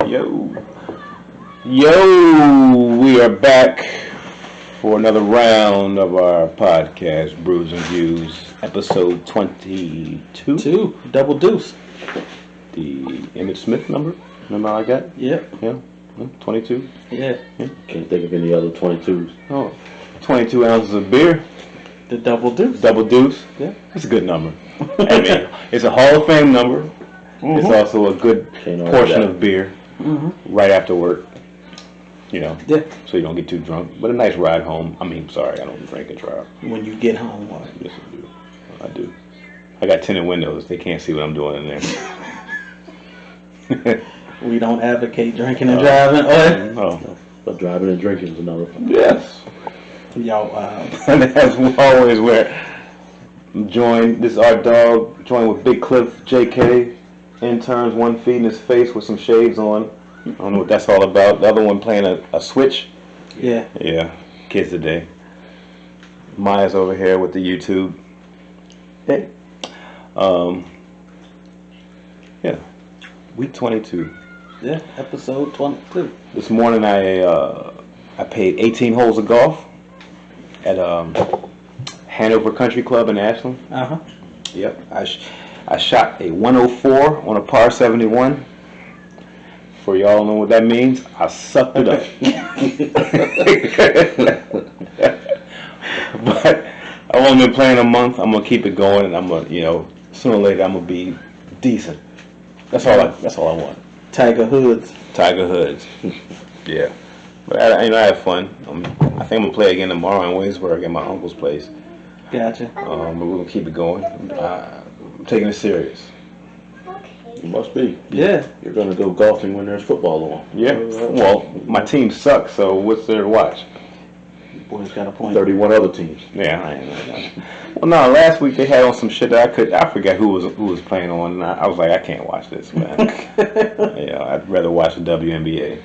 Yo, we are back for another round of our podcast, Brews and Views, episode 22. Double deuce. The Emmett Smith number? Remember like that? Yep. Yeah. 22? Yeah. Can't think of any other 22s. Oh, 22 ounces of beer. The double deuce. Double deuce? Yeah. That's a good number. I mean, it's a Hall of Fame number. Mm-hmm. It's also a good portion of beer right after work. You know, so you don't get too drunk. But a nice ride home. I mean, sorry, I don't drink and drive. When you get home, what? Yes, I do. I got tinted windows. They can't see what I'm doing in there. We don't advocate drinking and driving. No. But driving and drinking is another one. Yes. Y'all, and that's always where this is our dog, joined with Big Cliff, JK, interns, one feet in his face with some shades on. I don't know what that's all about. The other one playing a Switch. Yeah. Yeah. Kids today. Maya's over here with the YouTube. Hey. Yeah. Week 22. Yeah. Episode 22. This morning I played 18 holes of golf at Hanover Country Club in Ashland. Yep. I shot a 104 on a par 71. For y'all know what that means, I sucked it up. But I've only been playing a month. I'm gonna keep it going, and I'm gonna, sooner or later, I'm gonna be decent. That's all I want. Tiger Hoods. Yeah. But I had fun. I think I'm gonna play again tomorrow in Waynesburg at my uncle's place. Gotcha. But we're gonna keep it going. I'm taking it serious. You must be. Yeah. You're going to go golfing when there's football on. Yeah. Well, my team sucks, so what's there to watch? Boys got a point. 31 other teams. Yeah, I ain't know. Well, no, last week they had on some shit that I forgot who was playing on, and I was like, I can't watch this, man. Yeah, I'd rather watch the WNBA.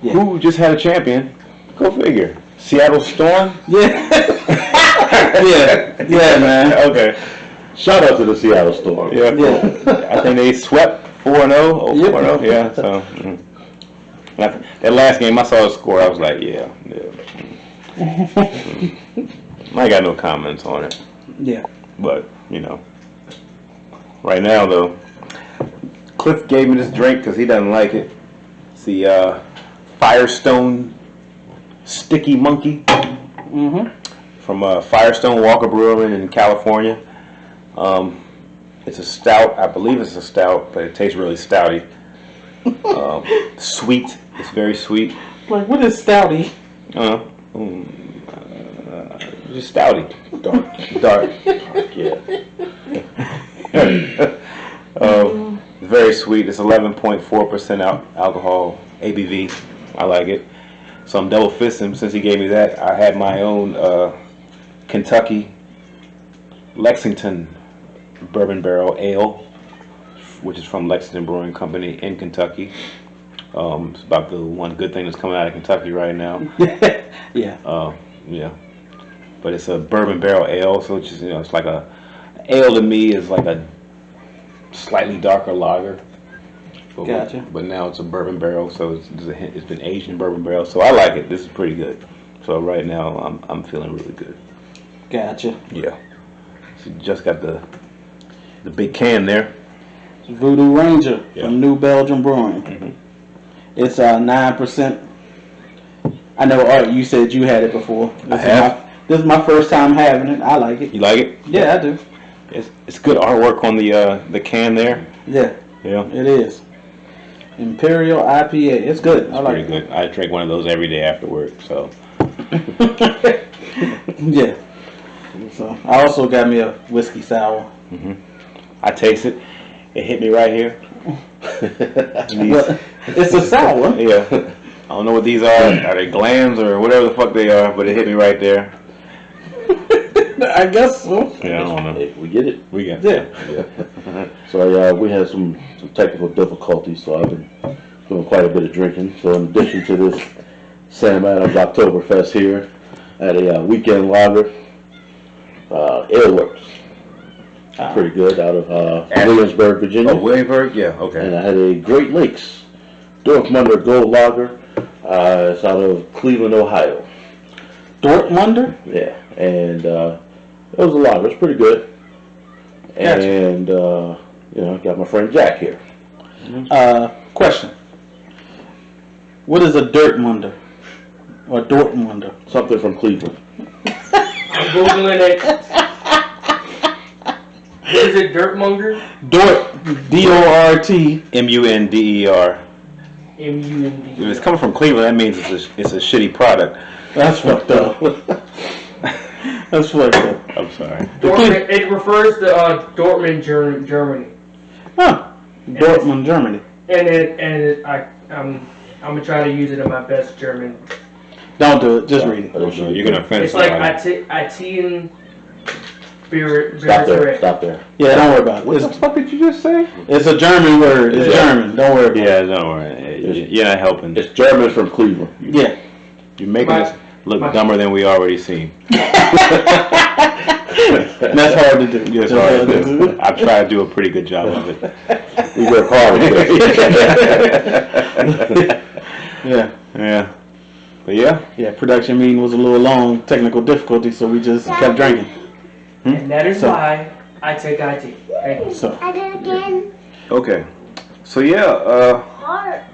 Yeah. Who just had a champion? Go figure. Seattle Storm? Yeah. yeah, man. Okay. Shout out to the Seattle Storm. Yeah. I think they swept 4-0. 4-0. Yeah. So that last game, I saw the score. I was like, yeah. I got no comments on it. Yeah. But right now though, Cliff gave me this drink because he doesn't like it. It's the Firestone Sticky Monkey from Firestone Walker Brewing in California. It's a stout. I believe it's a stout, but it tastes really stouty. Sweet. It's very sweet. Like, what is stouty? Just stouty. Dark. Yeah. Very sweet. It's 11.4% alcohol ABV. I like it. So I'm double fisting. Since he gave me that, I had my own Kentucky Lexington Bourbon Barrel Ale, which is from Lexington Brewing Company in Kentucky. It's about the one good thing that's coming out of Kentucky right now. Yeah. Yeah. But it's a bourbon barrel ale, so it's just, it's like ale to me is like a slightly darker lager. Gotcha. But now it's a bourbon barrel, so it's been aged in bourbon barrel, so I like it. This is pretty good. So right now I'm feeling really good. Gotcha. Yeah. So just got the big can there. It's Voodoo Ranger from New Belgium Brewing. It's 9%. I know, Art, you said you had it before. This is my first time having it. I like it. You like it? Yeah, I do. It's good artwork on the can there. Yeah. Yeah. It is. Imperial IPA. It's good. It's pretty good. I drink one of those every day after work, so. Yeah. So I also got me a whiskey sour. I taste it. It hit me right here. It's a sour. Yeah. I don't know what these are. Are they glands or whatever the fuck they are? But it hit me right there. I guess so. Yeah, I don't know. Hey, we get it. We got it. Yeah. So we had some technical difficulties, so I've been doing quite a bit of drinking. So in addition to this Sam Adams Oktoberfest here, I had a weekend lager, Aleworks. Pretty good out of Williamsburg, Virginia. Oh, Williamsburg? Yeah, okay. And I had a Great Lakes Dortmunder Gold Lager. It's out of Cleveland, Ohio. Dortmunder? Yeah, and it was a lager. It's pretty good. Gotcha. And got my friend Jack here. Question. What is a Dortmunder? Or Dortmunder? Something from Cleveland. I'm Googling it. Is it Dirtmonger? Dort, D-O-R-T. M-U-N-D-E-R. M-U-N-D. If it's coming from Cleveland, that means it's a shitty product. That's fucked up. That's fucked up. I'm sorry. Dortmund, it refers to Dortmund, Germany. Huh. Dortmund, Germany. I'm gonna try to use it in my best German. Don't do it. Just read it. You're gonna offend It's like somebody. Atien Beer. Stop there. Yeah, don't worry about it. What the fuck did you just say? It's a German word. It's German. Don't worry about it. Yeah, don't worry. You're not helping. It's German from Cleveland. Yeah. You're making us look dumber than we already seen. That's hard to do. Yes, hard to do. I've tried to do a pretty good job of it. We work hard at Yeah. Yeah. But yeah. Yeah, production meeting was a little long, technical difficulty, so we just kept drinking. And that is why I take IT. Thank you. So, I did it again. Okay. So yeah, Heart.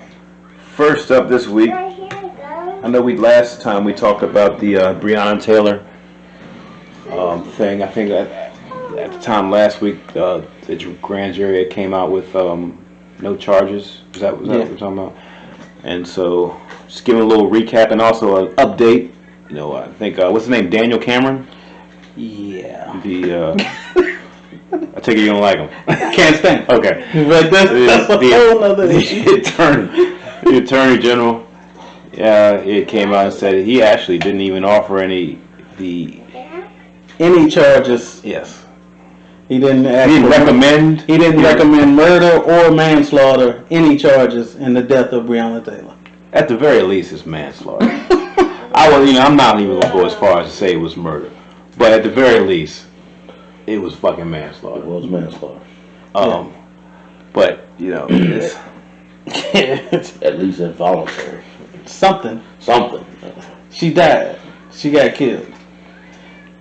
first up this week, Right here it goes. I know last time we talked about the Breonna Taylor thing. I think at the time last week, the grand jury came out with no charges. Was that what we're talking about? And so, just giving a little recap and also an update. You know, I think what's his name? Daniel Cameron. yeah. I take it you don't like him. Can't stand. Okay. But that's a whole other issue. The attorney general. Yeah, it came out and said he actually didn't even offer any charges. Yes. He didn't recommend. He didn't recommend murder or manslaughter, any charges in the death of Breonna Taylor. At the very least, it's manslaughter. I'm not even gonna go as far as to say it was murder, but at the very least, it was fucking manslaughter. It was manslaughter. But it's At least involuntary. Something. She died. She got killed.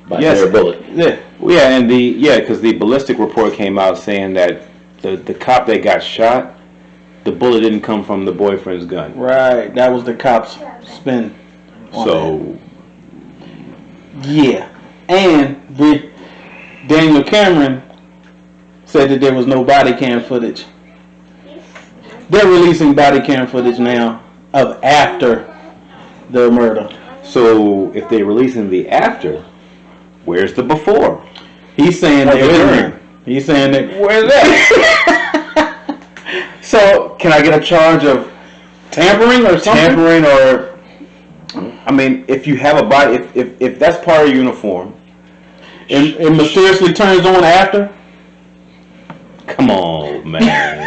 By their bullet. Yeah. yeah, and because the ballistic report came out saying that the cop that got shot, the bullet didn't come from the boyfriend's gun. Right. That was the cops' spin. So yeah. And Daniel Cameron said that there was no body cam footage. They're releasing body cam footage now of after the murder. So if they're releasing the after, where's the before? He's saying there isn't. He's saying that. Where's that? So can I get a charge of Tampering or something? tampering or? I mean, if you have a body, if that's part of your uniform, It mysteriously turns on after? come on, man.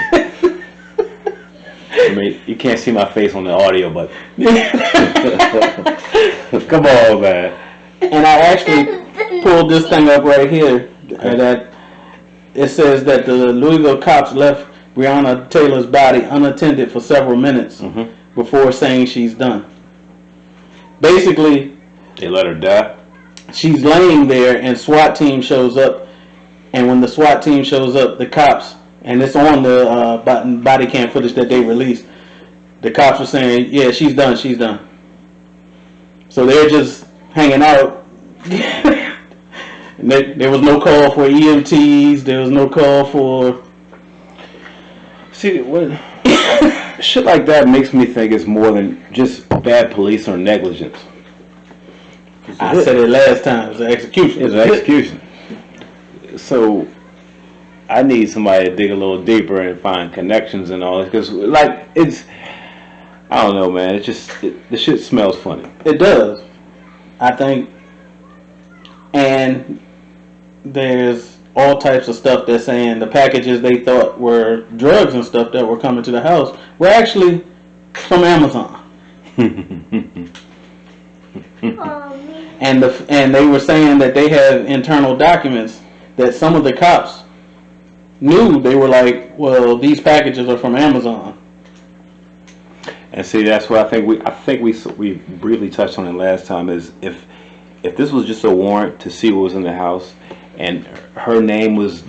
I mean, you can't see my face on the audio, but come on, man. And I actually pulled this thing up right here. That it says that the Louisville cops left Breonna Taylor's body unattended for several minutes before saying she's done. Basically, They let her die. she's laying there and SWAT team shows up. And when the SWAT team shows up, the cops, and it's on the body cam footage that they released, the cops were saying, yeah, she's done. So they're just hanging out. And there was no call for EMTs. There was no call for... See, what shit like that makes me think it's more than just bad police or negligence. I said it last time. It was an execution. It's an execution. So I need somebody to dig a little deeper and find connections and all this, because I don't know, man. It's just the shit smells funny. It does, I think. And there's all types of stuff that's saying the packages they thought were drugs and stuff that were coming to the house were actually from Amazon. And they were saying that they have internal documents that some of the cops knew, they were like, well, these packages are from Amazon. And see, that's what I think we briefly touched on it last time. Is if this was just a warrant to see what was in the house, and her name was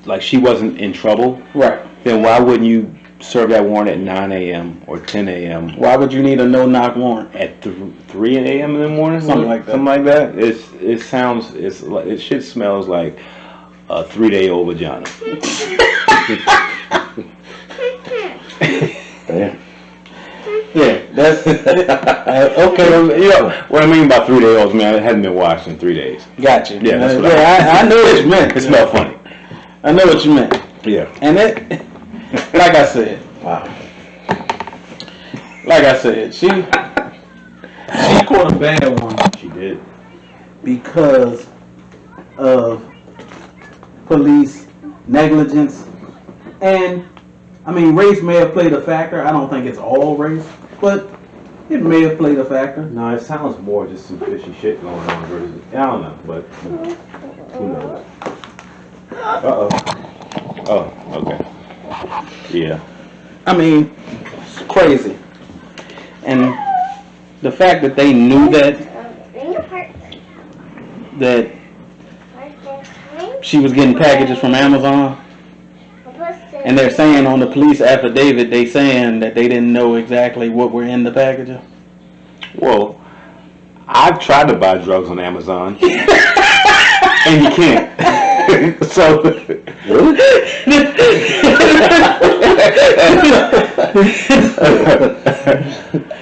like she wasn't in trouble, right? Then why wouldn't you serve that warrant at 9 a.m. or 10 a.m.? Why would you need a no-knock warrant at 3 a.m. in the morning? Something like that. Something like that. It shit smells like a 3-day-old vagina. Damn. Yeah, that's okay. You know what I mean by 3-day-olds, man. It hadn't been washed in 3 days. Gotcha. Yeah, that's what I know what you meant. It smelled funny. I know what you meant. Yeah. And it, like I said, Wow. Like I said, she caught a bad one. She did. Because of police negligence. And, I mean, race may have played a factor. I don't think it's all race, but it may have played a factor. No, it sounds more just some fishy shit going on versus, I don't know, but who knows? Uh-oh. Oh, okay. Yeah. I mean, it's crazy. And the fact that they knew that she was getting packages from Amazon, and they're saying on the police affidavit, they saying that they didn't know exactly what were in the packages. Well, I've tried to buy drugs on Amazon, and you can't. So,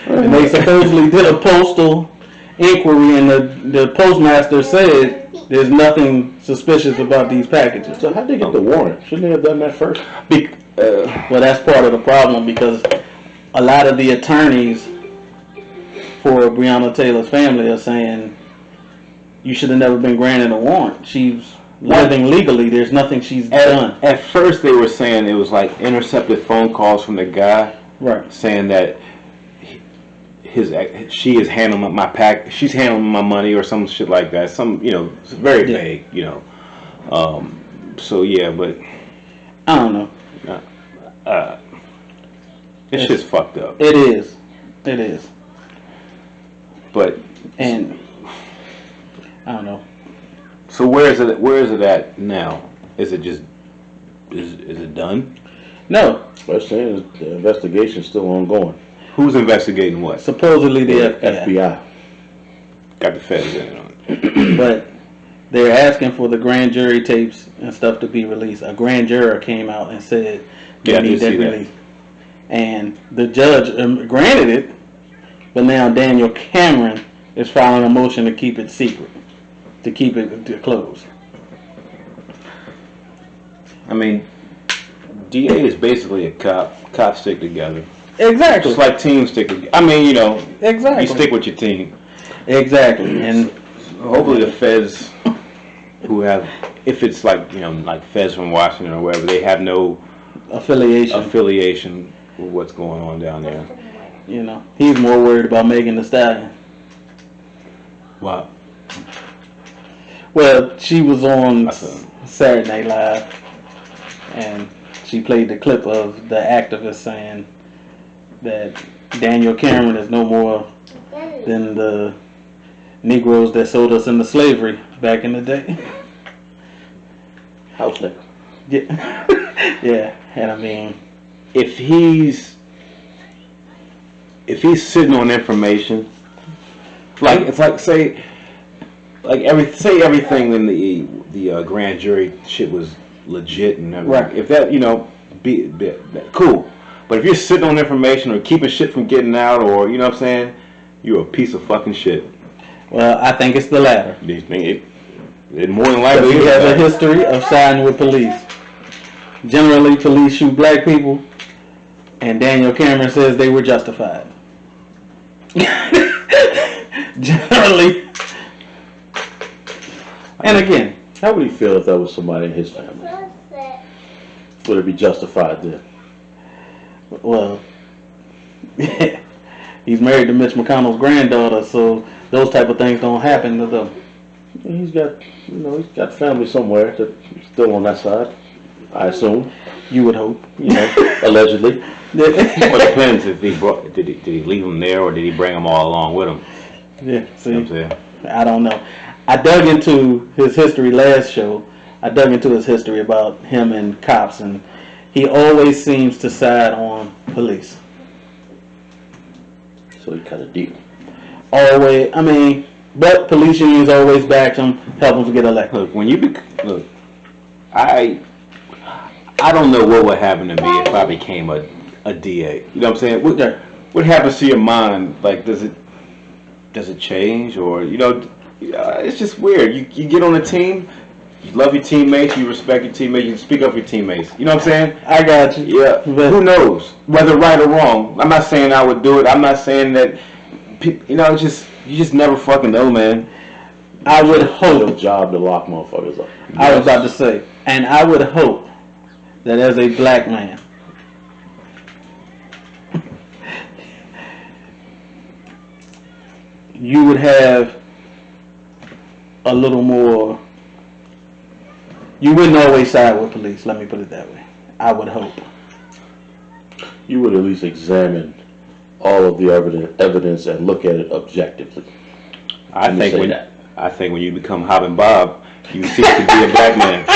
and they supposedly did a postal inquiry, and the postmaster said there's nothing suspicious about these packages. So how'd they get the warrant? Shouldn't they have done that first? Well, that's part of the problem, because a lot of the attorneys for Breonna Taylor's family are saying you should have never been granted a warrant. She's living legally. There's nothing she's done. At first, they were saying it was like intercepted phone calls from the guy, right? Saying that she is handling my pack. She's handling my money or some shit like that. Some, it's very vague, So yeah, but I don't know. It's just fucked up. It is. It is. But and I don't know. So where is it at now? Is it just is it done? No. What I'm saying is the investigation's still ongoing. Who's investigating what? Supposedly the FBI. Got the feds in on it. But they're asking for the grand jury tapes and stuff to be released. A grand juror came out and said they need that released. And the judge granted it, but now Daniel Cameron is filing a motion to keep it secret, to keep it closed. I mean, DA is basically a cop. Cops stick together. Exactly. Just like teams stick together. I mean, exactly. You stick with your team. Exactly. And hopefully the feds who have, if it's like, like feds from Washington or wherever, they have no affiliation with what's going on down there. He's more worried about Megan Thee Stallion. Wow. Well, she was on Saturday Night Live, and she played the clip of the activist saying that Daniel Cameron is no more than the Negroes that sold us into slavery back in the day. House nigga. Yeah. Yeah, and I mean, if he's sitting on information, like it's like say everything in the grand jury shit was legit and everything. Right. If that be cool, but if you're sitting on information or keeping shit from getting out, or what I'm saying, you're a piece of fucking shit. Well, I think it's the latter. It more than likely he has a history of siding with police. Generally, police shoot black people, and Daniel Cameron says they were justified. Generally. And again, how would he feel if that was somebody in his family? Would it be justified then? Well, he's married to Mitch McConnell's granddaughter, so those type of things don't happen to them. He's got family somewhere that's still on that side. I assume. You would hope. Allegedly. Well, it depends if he did he leave them there or did he bring them all along with him? Yeah, see, You know what I'm saying? I don't know. I dug into his history last show. I dug into his history about him and cops, and he always seems to side on police. So he kind of deep. Always, I mean, but police unions always back him, help him to get elected. Look, when you I don't know what would happen to me if I became a DA. You know what I'm saying? What happens to your mind? Like, does it change, or it's just weird. You get on a team, you love your teammates, you respect your teammates, you speak up for your teammates. You know what I'm saying? I got you. Yeah. But who knows whether right or wrong? I'm not saying I would do it. I'm not saying that. You just never fucking know, man. I would It's hope. your job to lock motherfuckers up. I was about to say, and I would hope that as a black man, you would have a little more. You wouldn't always side with police. Let me put it that way. I would hope. You would at least examine all of the evidence and look at it objectively. I think say when that. you become Hop and Bob, you cease to be a black man.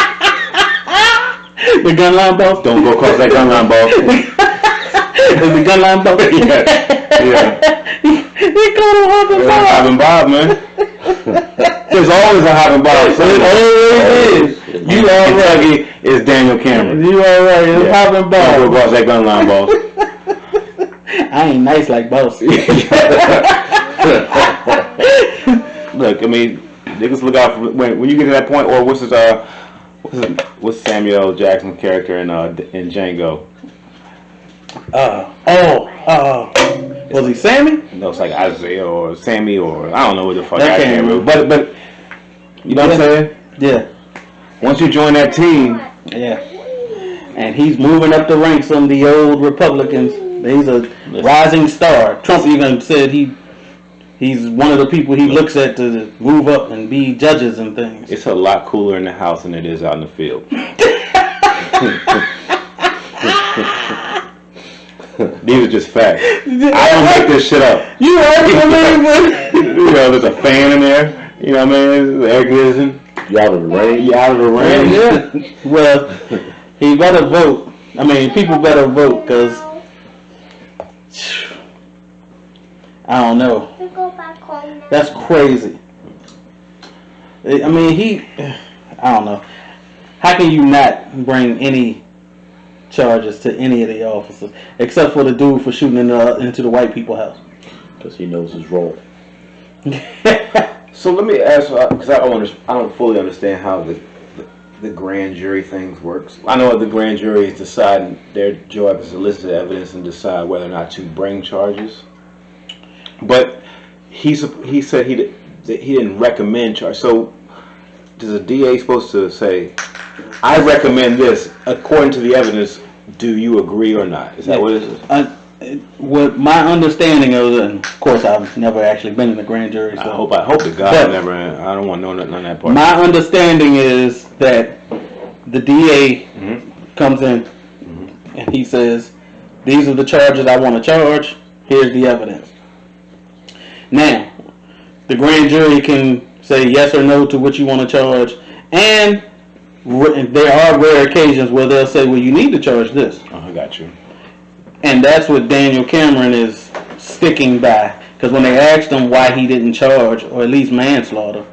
The gun line boss. Don't go across that gun line, boss. Is the gun line boss? Yeah. He called him Hop and Bob. Hop and Bob, man. There's always a Hop and Bob. It always is. You all right. It's Daniel Cameron. You all right. It's Hop and Don't go Bob. across that gun line, boss. I ain't nice like boss. Look, I mean, niggas look out for when you get to that point. Or what's Samuel L. Jackson's character in Django? Was he Sammy? No, it's like Isaiah or Sammy or I don't know what the fuck. That I can't can't remember. remember. But you know what I'm saying? Yeah. Once you join that team, Yeah. And he's moving up the ranks on the old Republicans. He's a rising star. Trump even said he's one of the people he looks at to move up and be judges and things. it's a lot cooler in the house than it is out in the field. These are just facts. I don't make this shit up. You right, I mean, There's a fan in there. You know what I mean? There's air conditioning. You out of the rain? You out of the rain. yeah. Well, he better vote. I mean, people better vote because I don't know. We go back home now. That's crazy. I mean, I don't know. How can you not bring any charges to any of the officers except for the dude for shooting into the white people's house? Because he knows his role. So let me ask, because I don't fully understand how the grand jury things works. I know the grand jury is deciding, their job is to listen to evidence and decide whether or not to bring charges. But he said he didn't recommend charges. So is a DA supposed to say, I recommend this according to the evidence? Do you agree or not? Is that what it is? What my understanding of it, and of course I've never actually been in the grand jury. So I hope to God I don't want to know none of that part. My understanding is that the DA comes in and he says, these are the charges I want to charge. Here's the evidence. Now, the grand jury can say yes or no to what you want to charge, and there are rare occasions where they'll say, well, you need to charge this. Oh, I got you. And that's what Daniel Cameron is sticking by. Because when they asked him why he didn't charge, or at least manslaughter,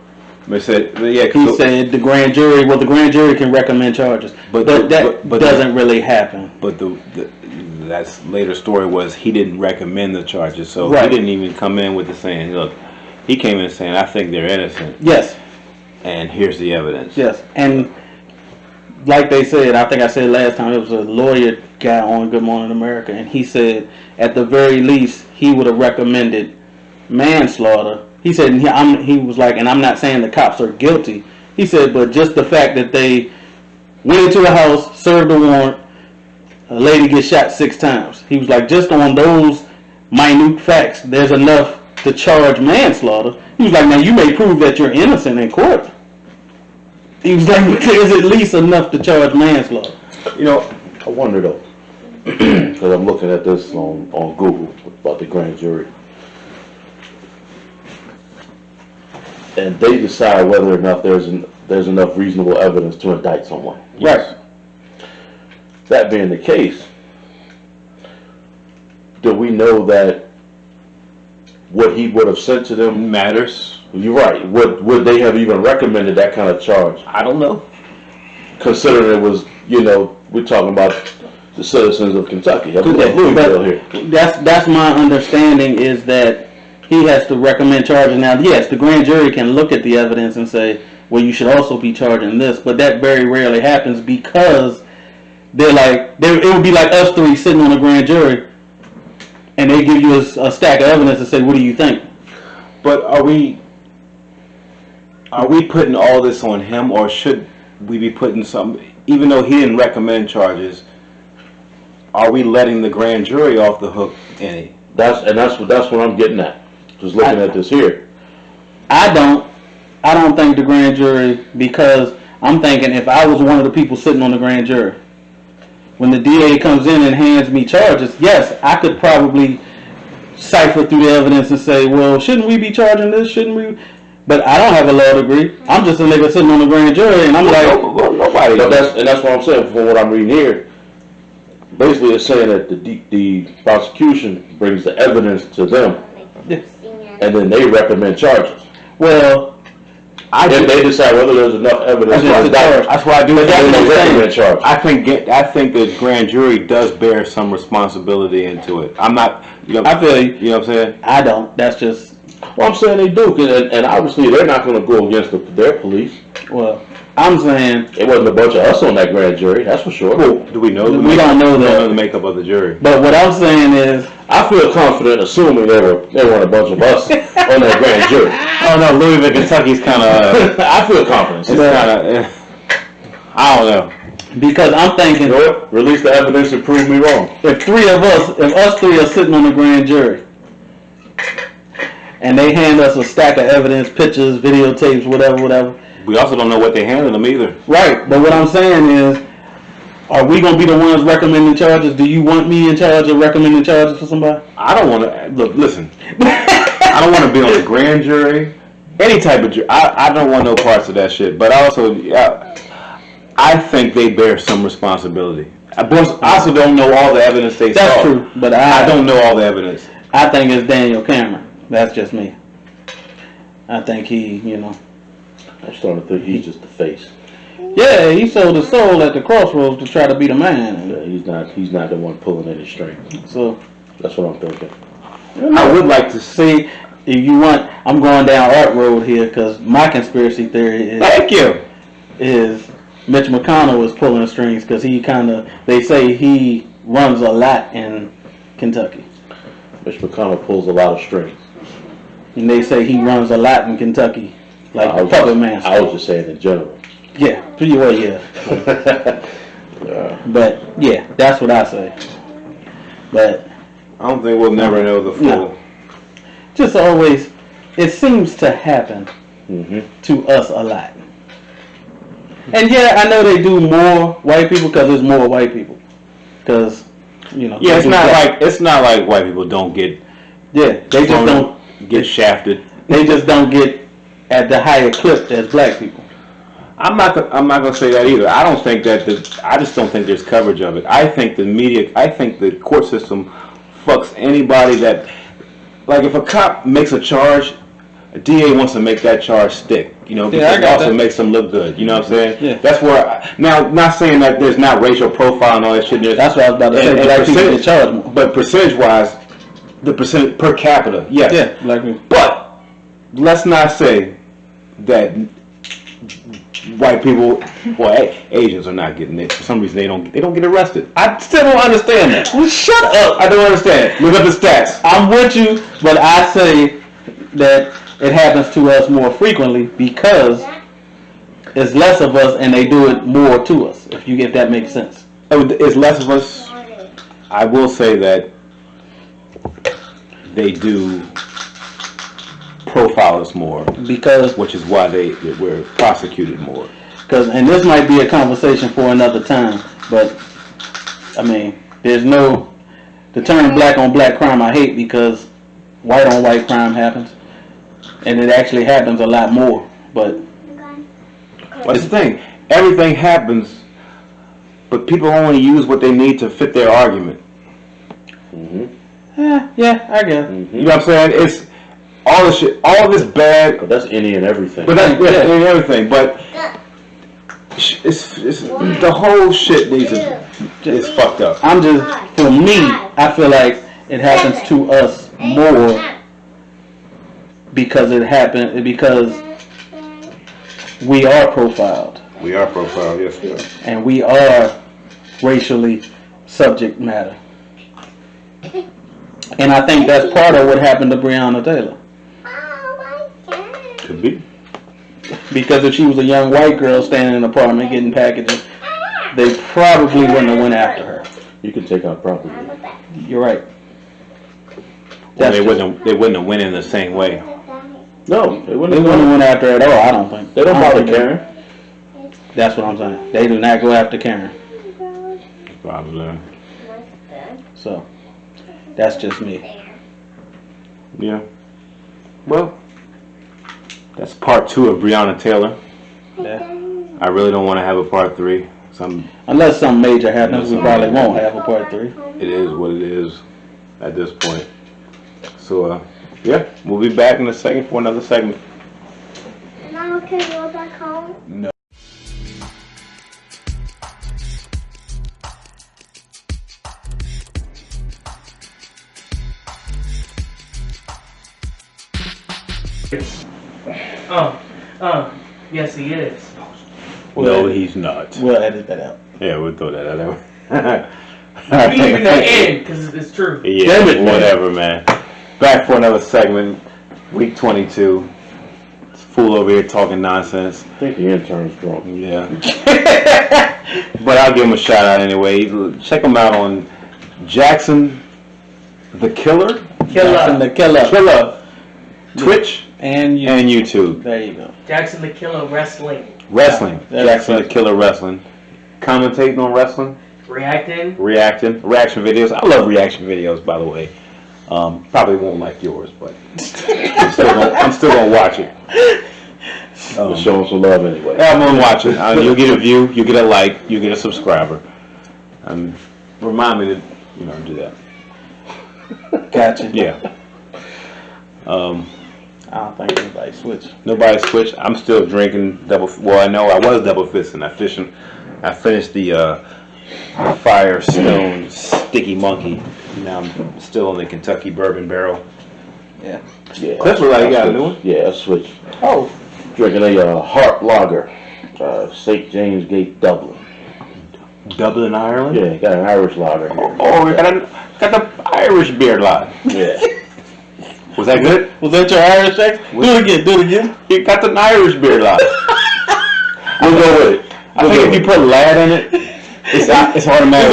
He said the grand jury can recommend charges. But that doesn't really happen. But that's later story was he didn't recommend the charges. So Right. he didn't even come in with the saying, look, he came in saying, I think they're innocent. Yes. And here's the evidence. Yes. And like they said, I think I said last time, it was a lawyer guy on Good Morning America, and he said at the very least he would have recommended manslaughter. He said he was like, and I'm not saying the cops are guilty. He said, but just the fact that they went into a house, served a warrant, a lady gets shot 6 times. He was like, just on those minute facts, there's enough to charge manslaughter. He was like, now you may prove that you're innocent in court. He was like, there's at least enough to charge manslaughter. You know, I wonder though, because I'm looking at this on Google about the grand jury, and they decide whether or not there's enough reasonable evidence to indict someone. yes. That being the case, do we know that what he would have sent to them Matters. You're right. Would they have even recommended that kind of charge? I don't know. Considering it was, we're talking about the citizens of Kentucky. But Here. that's my understanding is that he has to recommend charging. Now, yes, the grand jury can look at the evidence and say, well, you should also be charging this, but that very rarely happens because it would be like us three sitting on a grand jury and they give you a stack of evidence and say, what do you think? But are we putting all this on him, or should we be putting some? Even though he didn't recommend charges, are we letting the grand jury off the hook any? That's what I'm getting at. Just looking at this here. I don't think the grand jury, because I'm thinking if I was one of the people sitting on the grand jury, when the DA comes in and hands me charges, yes, I could probably cipher through the evidence and say, well, shouldn't we be charging this? Shouldn't we? But I don't have a law degree. I'm just a nigga sitting on the grand jury, and I'm nobody. But that's what I'm saying. From what I'm reading here, basically it's saying that the prosecution brings the evidence to them, and then they recommend charges. Well, if they decide whether there's enough evidence to indict, that's why I do. recommend charges. I think the grand jury does bear some responsibility into it. I'm not. I feel you. You know what I'm saying? I don't. That's just. Well, I'm saying they do, and obviously they're not going to go against their police. Well, I'm saying it wasn't a bunch of us on that grand jury. That's for sure. Well, do we know? We don't know the makeup of the jury. But what I'm saying is, I feel confident assuming they weren't a bunch of us on that grand jury. Oh no, Louisville, Kentucky's kind of. I feel confident. It's kind of. I don't know. Because I'm thinking, you know what? Release the evidence and prove me wrong. If us three are sitting on the grand jury, and they hand us a stack of evidence, pictures, videotapes, whatever. We also don't know what they handed them either. Right, but what I'm saying is, are we going to be the ones recommending charges? Do you want me in charge of recommending charges for somebody? I don't want to. Look, listen. I don't want to be on the grand jury. Any type of jury. I don't want no parts of that shit. But I also, I think they bear some responsibility. I also don't know all the evidence they saw. That's true, but I don't know all the evidence. I think it's Daniel Cameron. That's just me. I think he, I'm starting to think he's just the face. Yeah, he sold his soul at the crossroads to try to be the man. Yeah, he's not the one pulling any strings. So that's what I'm thinking. I would like to see, if you want, I'm going down art road here because my conspiracy theory is. Thank you. Is Mitch McConnell is pulling the strings because they say he runs a lot in Kentucky. Mitch McConnell pulls a lot of strings. And they say he runs a lot in Kentucky, like a puppet master. I was just saying in general. Yeah, pretty well, yeah. But yeah, that's what I say. But I don't think we'll never know the full. No. Just always, it seems to happen to us a lot. And yeah, I know they do more white people because there's more white people. Because yeah, it's not like white people don't get. Yeah, they just don't get shafted. They just don't get at the higher clip as black people. I'm not gonna say that either. I don't think that I just don't think there's coverage of it. I think the media, I think the court system fucks anybody that, like, if a cop makes a charge, a DA wants to make that charge stick. Because it also makes them look good. You know what I'm saying? Yeah. That's where now, not saying that there's not racial profile and all that shit. That's what I was about to say. Black people get charged more. But percentage-wise, the percentage per capita, yes. Yeah, black people. But let's not say that white people, Asians are not getting it. For some reason, they don't get arrested. I still don't understand that. Well, shut up. I don't understand. Look up the stats. I'm with you, but I say that it happens to us more frequently because it's less of us and they do it more to us, if that makes sense. It's less of us. I will say that they do profile us more, which is why we're prosecuted more. And this might be a conversation for another time, But I mean, there's no the term black on black crime I hate because white on white crime happens, and it actually happens a lot more. But That's the thing. Everything happens, but people only use what they need to fit their argument. yeah, I guess. You know what I'm saying? It's all this shit, all this bad. But that's any and everything. But that's and everything. But it's the whole shit needs to is fucked up. I'm just, for me, I feel like it happens to us more because we are profiled. We are profiled, yes, we are. And we are racially subject matter. And I think that's part of what happened to Breonna Taylor. Could be. Because if she was a young white girl standing in an apartment getting packages, they probably wouldn't have went after her. You can take out property. You're right. Well, they wouldn't have went in the same way. No, they wouldn't have went after her at all, I don't think. They don't bother Karen. That's what I'm saying. They do not go after Karen. Probably. So, that's just me. Yeah. Well, that's part 2 of Breonna Taylor. Yeah. I really don't want to have a part 3. Unless something major happens, we probably won't have a part 3. It is what it is at this point. So, yeah, we'll be back in a second for another segment. Mama, can you go back home? No. Yes, he is. No, he's not. We'll edit that out. Yeah, we'll throw that out We leaving that in because it's true. Yeah, whatever, man. Back for another segment, week 22. This fool over here talking nonsense. I think the intern's drunk. Yeah. But I'll give him a shout out anyway. Check him out on Jackson the Killer. Jackson the Killer. Twitch and YouTube. There you go. Jackson the Killer Wrestling. Jackson the Killer Wrestling. Commentating on wrestling. Reaction videos. I love reaction videos, by the way. Probably won't like yours, but I'm still gonna watch it. Show them some love anyway. I'm gonna watch it. You'll get a view, you get a like, you get a subscriber. Remind me to, do that. Gotcha. Yeah. I don't think anybody switched. Nobody switched. I'm still drinking double. Well, I know I was double fisting. I finished the Firestone Sticky Monkey. Now I'm still in the Kentucky Bourbon Barrel. Yeah. Cliff look like you got a new one. Yeah, I switched. Oh. Drinking a Hart Lager, St. James Gate, Dublin. Dublin, Ireland. Yeah, got an Irish lager here. Oh, we got the Irish beer line. Yeah. Was that good? Was that your Irish sex? Do it again. You got the Irish beer line. We'll go with it. I think if you put lad in it, it's automatic.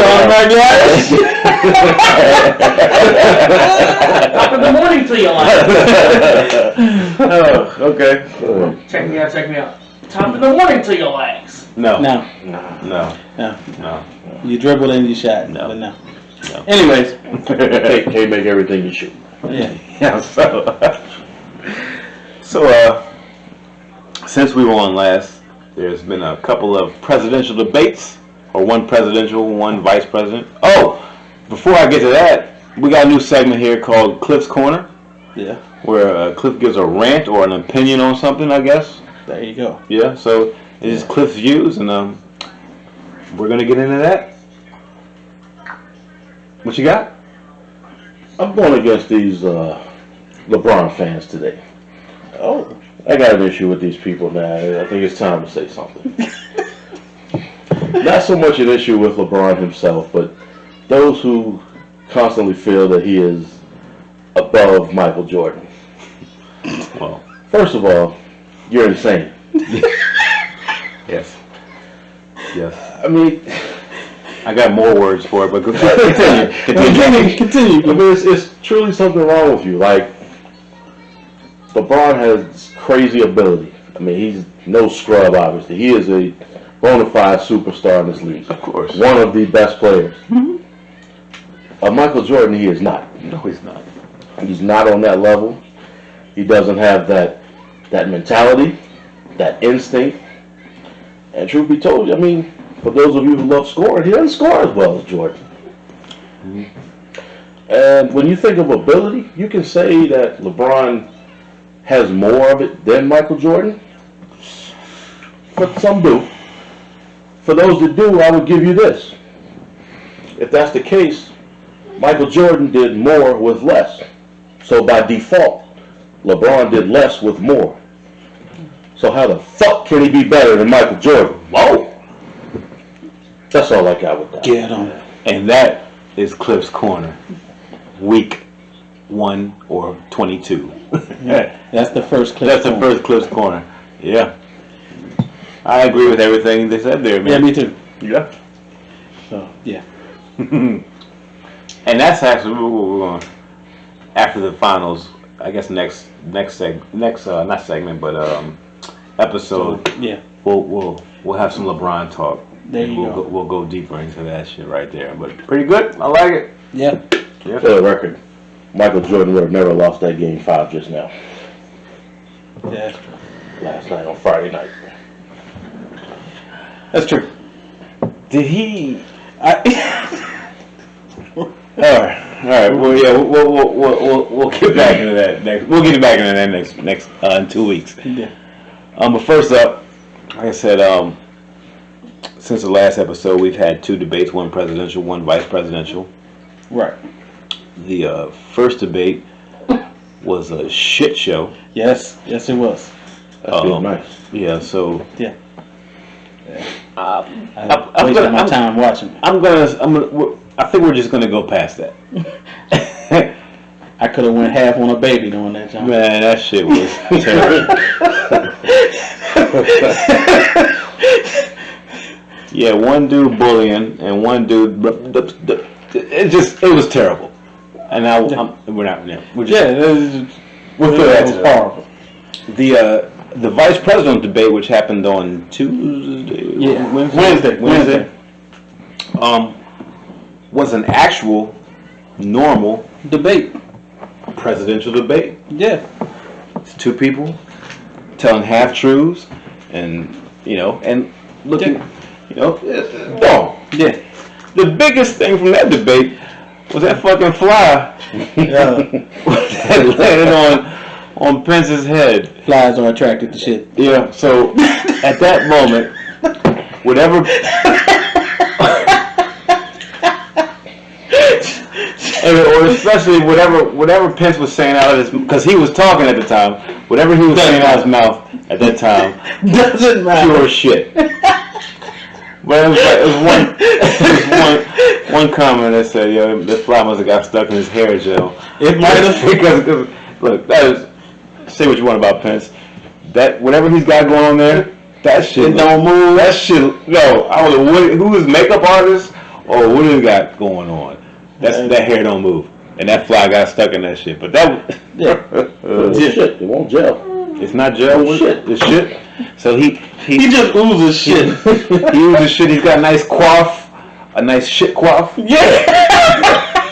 Top of the morning till you like. Oh, okay. Check me out. Top of the morning till you relax. No. You dribbled and you shot. No. But no. Anyways. Can't make everything you shoot. Yeah. So, since we were on last, there's been a couple of presidential debates, or one presidential, one vice president. Oh, before I get to that, we got a new segment here called Cliff's Corner. Yeah. Where Cliff gives a rant or an opinion on something, I guess. There you go. Yeah, so it is Cliff's views, and we're going to get into that. What you got? I'm going against these LeBron fans today. Oh. I got an issue with these people now. I think it's time to say something. Not so much an issue with LeBron himself, but those who constantly feel that he is above Michael Jordan. Well, first of all, you're insane. Yes. I mean, I got more words for it, but continue. I mean, it's truly something wrong with you. Like, LeBron has crazy ability. I mean, he's no scrub, obviously. He is a bona fide superstar in this league. Of course. One of the best players. Michael Jordan, he is not. No, he's not. He's not on that level. He doesn't have that mentality, that instinct. And truth be told, I mean, for those of you who love scoring, he doesn't score as well as Jordan. And when you think of ability, you can say that LeBron has more of it than Michael Jordan. But some do. For those that do, I would give you this. If that's the case, Michael Jordan did more with less. So by default, LeBron did less with more. So how the fuck can he be better than Michael Jordan? Whoa! That's all I got with that. Get on. And that is Cliff's Corner. Week 1 or 22. That's the first clip. That's the first Cliff's Corner. Yeah. I agree with everything they said there, man. Yeah, me too. Yeah. So, yeah. And that's actually what we're going after the finals. I guess next not segment, but episode. Yeah. We'll have some LeBron talk. There you go. We'll go deeper into that shit right there. But pretty good. I like it. Yeah. Yeah. For the record, Michael Jordan would have never lost that game 5 just now. Yeah, that's true. Last night on Friday night. That's true. Did he? All right. Well, yeah, we'll get back into that next. We'll get back into that next in 2 weeks. Yeah. But first up, like I said, since the last episode, we've had 2 debates: one presidential, one vice presidential. Right. The first debate was a shit show. Yes, it was. That's real nice. Yeah. So. Yeah. I'm wasted my time watching it. I think we're just gonna go past that. I could have went half on a baby doing that, John. Man, that shit was terrible. Yeah, one dude bullying and one dude. It was terrible. And we're not. We're just, we'll throw that to horrible. The vice president debate, which happened on Tuesday, Wednesday, was an actual normal Debate. presidential debate. Yeah. It's 2 people telling half truths, and looking, wrong. Yeah. The biggest thing from that debate was that fucking fly that landed on Pence's head. Flies are attracted to shit. Yeah, so at that moment, whatever, or especially whatever Pence was saying out of his, because he was talking at the time, whatever he was saying out of his mouth at that time, Doesn't matter. pure shit. But it was one comment that said, "Yo, this fly must have got stuck in his hair gel." It might have. because look, that is, say what you want about Pence, that whatever he's got going on there, that shit don't move. That shit, no, I don't know who his makeup artist or what he got going on. That hair don't move, and that fly got stuck in that shit. But that Shit, it won't gel. it's not gel. It's shit. So he just oozes shit. he uses shit. He's got a nice coif, a nice shit coif. Yeah.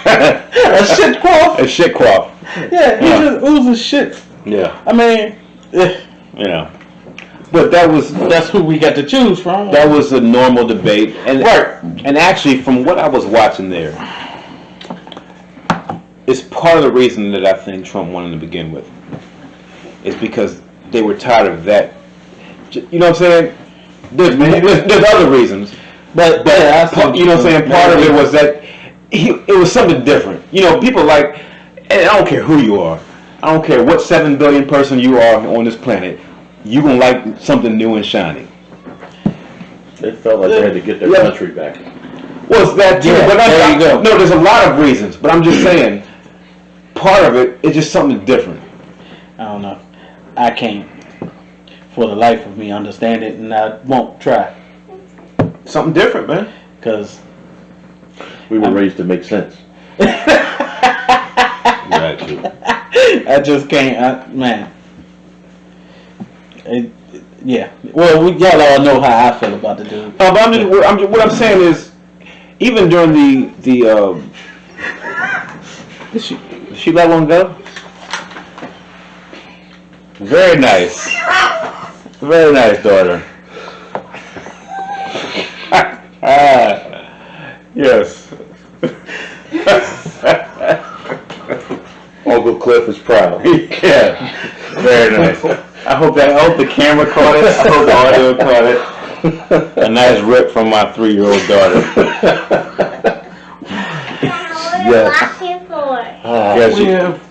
A shit quaff. A shit coif. Yeah, he just oozes shit. Yeah. I mean, But that's who we got to choose from. That was a normal debate, and actually, from what I was watching there, it's part of the reason that I think Trump won to begin with. It's because they were tired of that. You know what I'm saying? There's other reasons, but you know what I'm saying. Part of it was that it was something different. People like, and I don't care who you are, I don't care what 7 billion person you are on this planet, you gonna like something new and shiny. They felt like they had to get their country back. Well, it's that too, but there you go. No, there's a lot of reasons, but I'm just saying, part of it is just something different. I don't know. I can't, for the life of me, understand it, and I won't try. Something different, man. Because We were raised to make sense. Right, too. I just can't, man. Yeah. Well, y'all all know how I feel about the dude. But what I'm saying is, even during the did she let one go? Very nice. Very nice, daughter. Yes. Uncle Cliff is proud. Yeah. Very nice. I hope the camera caught it. I hope the audio caught it. A nice rip from my 3-year-old daughter. Yes. For? Yes,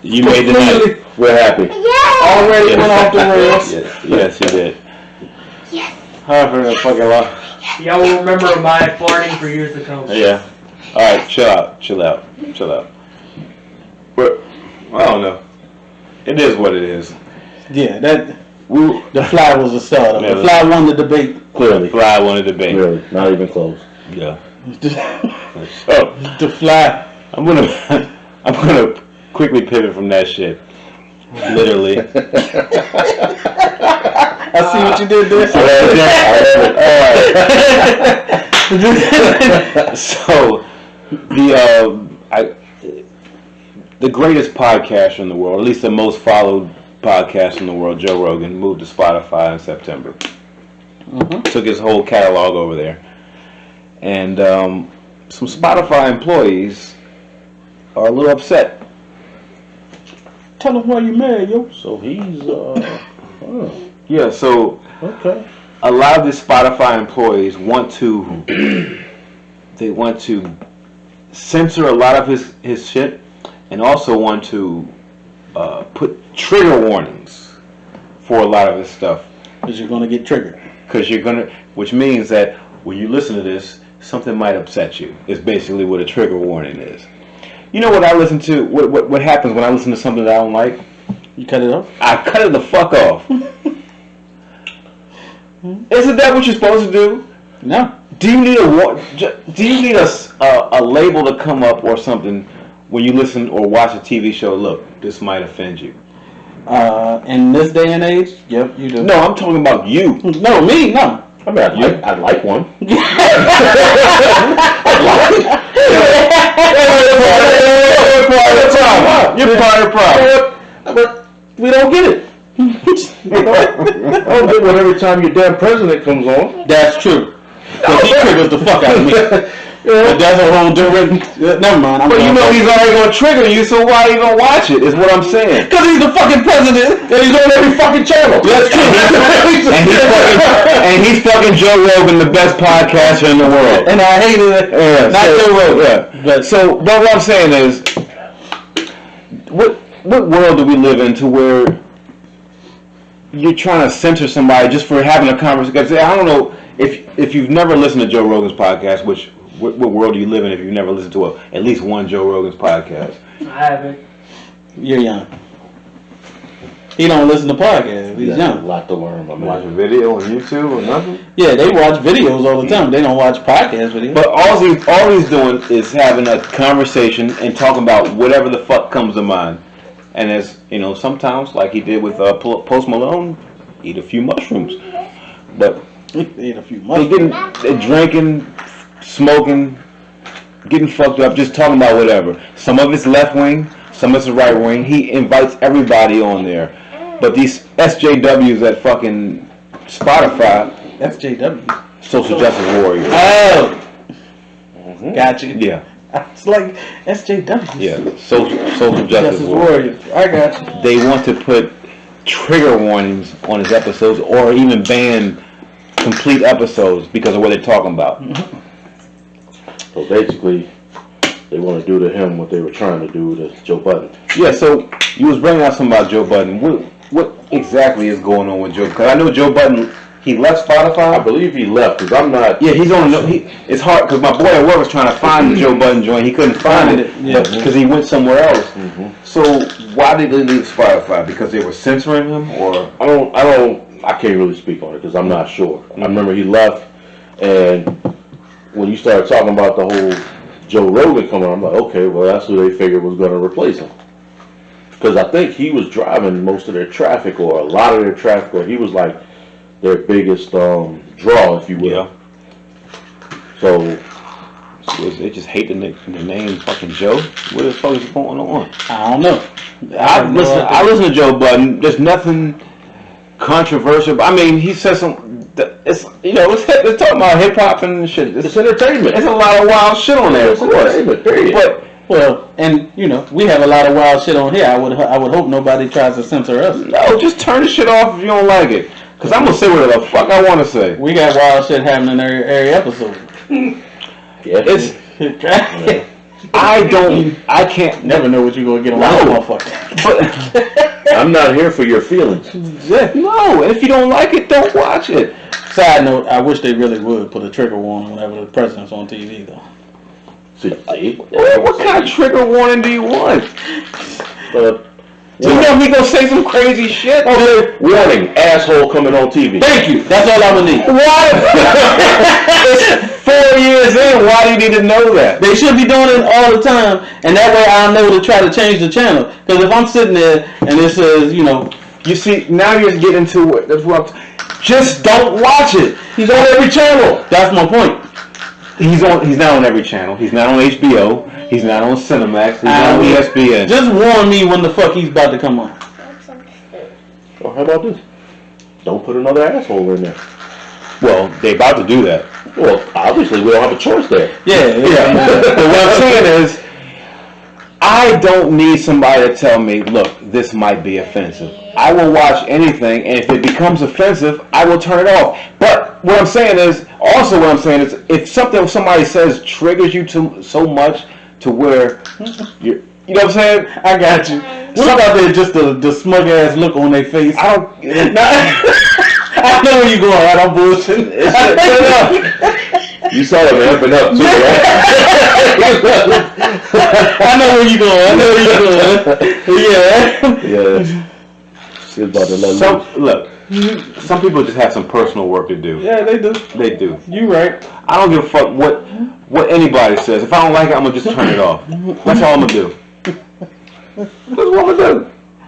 you made the night. We're happy. Yes. Already went off the rails. Yes, you did. Yes. Oh, for the fucking love. Y'all will remember my farting for years to come. Yeah. All right, chill out. But I don't know. It is what it is. Yeah, the Fly was a starter. Yeah, The Fly won the debate. Clearly. Fly won the debate. Clearly. Not even close. Yeah. So the Fly. I'm gonna quickly pivot from that shit. Literally. I see what you did there. Alright. So the greatest podcaster in the world, at least the most followed podcast in the world, Joe Rogan, moved to Spotify in September. Mm-hmm. Took his whole catalog over there. And some Spotify employees are a little upset. Tell him why you mad, yo. So he's, Yeah, so okay. a lot of the Spotify employees want to censor a lot of his shit, and also want to put trigger warnings for a lot of his stuff. Because you're gonna get triggered. Which means that when you listen to this, something might upset you. Is basically what a trigger warning is. You know what I listen to? What happens when I listen to something that I don't like? You cut it off? I cut it the fuck off. Isn't that what you're supposed to do? No. Do you need a label to come up or something when you listen or watch a TV show? Look, this might offend you. In this day and age, yep, you do. No, I'm talking about you. No, me, no. I mean, I'd like one. You're part of the problem. But we don't get it. I don't get one every time your damn president comes on. That's true. Because he triggers the fuck out of me. But that's a whole different... never mind. But you know he's already going to trigger you, so why are you going to watch it, is what I'm saying. Because he's the fucking president, and he's on every fucking channel. That's true. and he's fucking Joe Rogan, the best podcaster in the world. And I hated it. Yeah, Not Joe Rogan. Yeah. But what I'm saying is, what world do we live in to where you're trying to censor somebody just for having a conversation? I don't know if you've never listened to Joe Rogan's podcast, what world do you live in if you've never listened to at least one Joe Rogan's podcast? I haven't. You're young. He don't listen to podcasts. He's young. A lot to learn, my man. Watch a video on YouTube or nothing? Yeah, they watch videos all the time. They don't watch podcast videos. But all he's doing is having a conversation and talking about whatever the fuck comes to mind. And as you know, sometimes, like he did with Post Malone, eat a few mushrooms. But eat a few mushrooms. they're drinking, smoking, getting fucked up, just talking about whatever. Some of it's left wing, some of it's right wing. He invites everybody on there. But these SJWs at fucking Spotify, SJW, Social Justice Warriors. Oh, Gotcha. Yeah. It's like SJW. Yeah. Social Justice Warriors. I got you. They want to put trigger warnings on his episodes, or even ban complete episodes because of what they're talking about. So basically, they want to do to him what they were trying to do to Joe Budden. Yeah, so you was bringing out something about Joe Budden. What exactly is going on with Joe? Because I know Joe Budden, he left Spotify. I believe he left, because I'm not... Yeah, he's on... It's hard, because my boy at work was trying to find the Joe Budden joint. He couldn't find it, because he went somewhere else. Mm-hmm. So, why did they leave Spotify? Because they were censoring him, or... I can't really speak on it, because I'm not sure. Mm-hmm. I remember he left, and when you started talking about the whole Joe Rogan coming on, I'm like, okay, well, that's who they figured was going to replace him. Because I think he was driving most of their traffic, or a lot of their traffic, or he was like their biggest draw, if you will. Yeah. So They just hate the name fucking Joe. What the fuck is going on? I don't know. I listen to Joe Budden. There's nothing controversial. I mean, he says some. It's it's talking about hip hop and shit. it's entertainment. There's a lot of wild shit on there, of course. Entertainment, period. But Well, and we have a lot of wild shit on here. I would hope nobody tries to censor us. no, just turn the shit off if you don't like it. Cause I'm gonna say whatever the fuck I want to say. We got wild shit happening every episode. Yeah, It's I can't Never know what you're gonna get on No. that motherfucker. But I'm not here for your feelings. no, and if you don't like it, don't watch it. Side note: I wish they really would put a trigger warning whenever the president's on TV, though. See? What kind of trigger warning do you want? You know he gonna say some crazy shit. Okay, warning, asshole coming on TV. Thank you. That's all I would need. Why? It's 4 years in. Why do you need to know that? They should be doing it all the time, and that way I'll know to try to change the channel. Because if I'm sitting there and it says, You see, now you're getting to it. That's what just don't watch it. He's on every channel. that's my point. He's not on every channel. He's not on HBO. He's not on Cinemax. He's not on ESPN. Just warn me when the fuck he's about to come on. Well, how about this? Don't put another asshole in there. Well, they about to do that. Well, obviously we don't have a choice there. Yeah. But what I'm saying is, I don't need somebody to tell me, look, this might be offensive. I will watch anything, and if it becomes offensive, I will turn it off. But what I'm saying is, if somebody says triggers you so much to where you know what I'm saying? I got you. What about that? Just the smug ass look on their face. I don't. I know where you going. I don't bullshit. You saw him amping up too, right? I know where you going. Yeah. She was about to let loose. Some people just have some personal work to do. Yeah, they do. They do. You right. I don't give a fuck what anybody says. If I don't like it, I'm gonna just turn it off. That's all I'm gonna do. That's what I'm gonna do.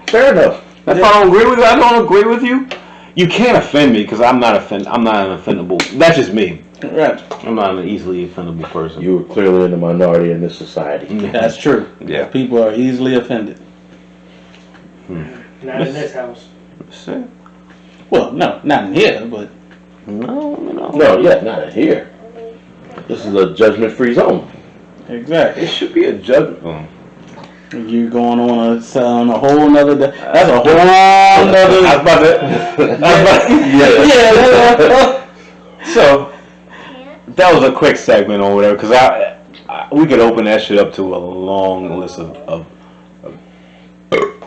Fair enough. If I don't agree with it, I don't agree with you. You can't offend me because I'm not an offendable. That's just me. Right. I'm not an easily offendable person. You were clearly in the minority in this society. That's true. Yeah. People are easily offended. Not in this house. Well, no, not in here, but No. No, yeah, not in here. This is a judgment-free zone. exactly. It should be a judgment. You going on a whole nother. That's a whole nother. I was about to. Yeah. So that was a quick segment or whatever, because we could open that shit up to a long list of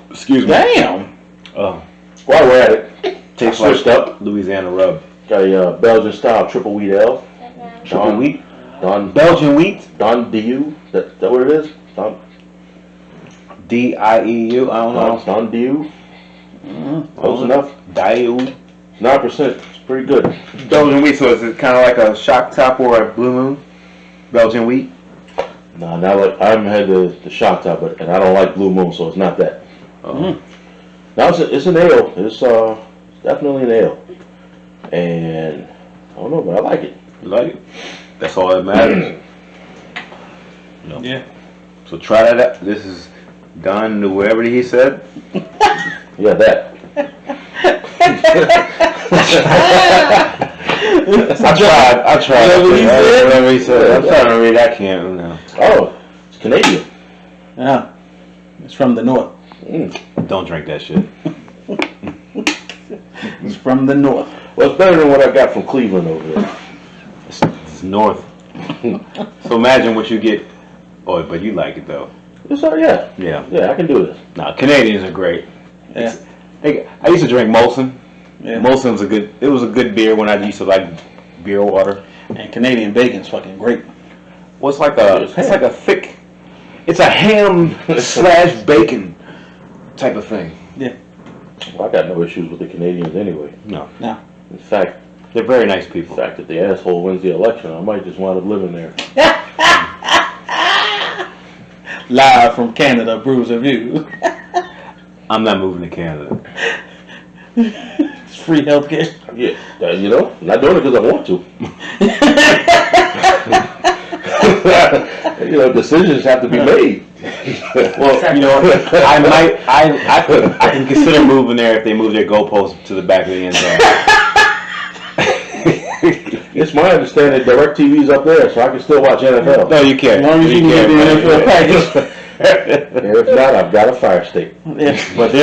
excuse me. Damn. Oh, While we're at it, tastes switched like up. Louisiana rub. Got a Belgian style triple wheat ale. Triple wheat. Belgian wheat. Don Dieu. That what it is? Don DIEU. I don't know. Don Dieu. Close enough. Dieu. 9%. It's pretty good. Belgian wheat. So is it kind of like a shock top or a blue moon? Belgian wheat. No, not like I haven't had the shock top, and I don't like Blue Moon, so it's not that. Now it's an ale. It's definitely an ale, and I don't know, but I like it. You like it? That's all that matters. No. Yeah. So try that out. This is done to whatever he said. Yeah, that. I tried. Whatever he said? I'm trying to read. I can't now. Oh, it's Canadian. Yeah. It's from the north. Don't drink that shit. It's from the north. Well, it's better than what I got from Cleveland over there. It's north. So imagine what you get. Oh, but you like it though. It's yeah. Yeah, I can do this. Nah, Canadians are great. Yeah. I used to drink Molson. Yeah. Molson's it was a good beer when I used to like beer water. And Canadian bacon's fucking great. Well, it's like a thick, it's a ham / bacon type of thing. Yeah. Well, I got no issues with the Canadians anyway. No. In fact, They're very nice people. if the asshole wins the election, I might just wind up living there. Live from Canada, Brews and Views. I'm not moving to Canada. It's free healthcare. Yeah, you know, not doing it because I want to. You know, decisions have to be made. Well, you know, I can consider moving there if they move their goalposts to the back of the end zone. It's my understanding DirecTV's up there, so I can still watch NFL. No, you can't. As long as you can get the NFL package. And if not, I've got a Fire Stick. Yeah. But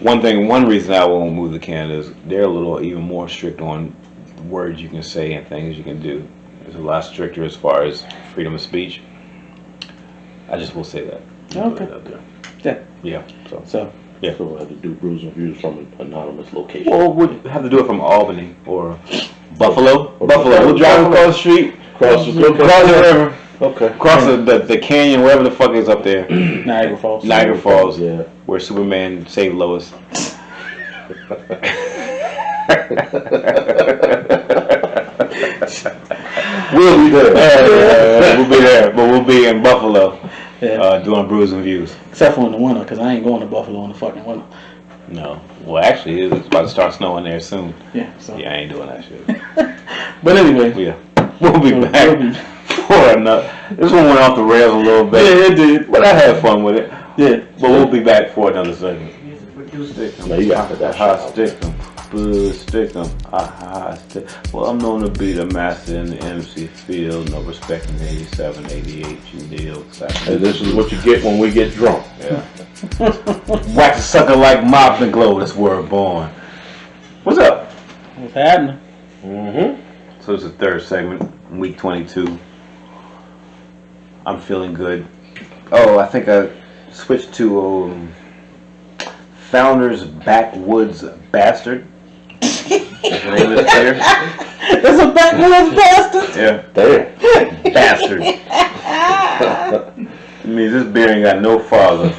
one reason I won't move to Canada is they're a little even more strict on words you can say and things you can do. It's a lot stricter as far as freedom of speech. I just will say that. Okay. Yeah. So Yeah. So we'll have to do Brews and Views from an anonymous location. Or we'd have to do it from Albany or Buffalo. Or Buffalo. We'll drive across the street, Cross the river, Okay. across the canyon, wherever the fuck is up there. Niagara Falls. Niagara Falls, Yeah. where Superman saved Lois. We'll be there. We'll be there, but we'll be in Buffalo Yeah. doing Brews and Views. Except for in the winter, because I ain't going to Buffalo in the fucking winter. No. Well, actually, it's about to start snowing there soon. Yeah. So. Yeah, I ain't doing that shit. But anyway. Yeah. We'll be back for another. This one went off the rails a little bit. Yeah, it did. But I had fun with it. Yeah. But we'll be back for another segment. Stick 'em. No, you got that Hot shit. stick 'em. Boo, stick 'em. Hot stick. Well, I'm known to be the master in the MC field. No respect in 87, 88. You deal. And this is what you get when we get drunk. Yeah. Wax a sucker like Mop and Glow. That's where we're born. What's up? What's happening? Mm-hmm. So it's the third segment, week 22. I'm feeling good. Oh, I think I switched to Founders Backwoods Bastard. That's the name of this player. That's a backwoods bastard. Yeah, Damn. bastard. It means this beer ain't got no father.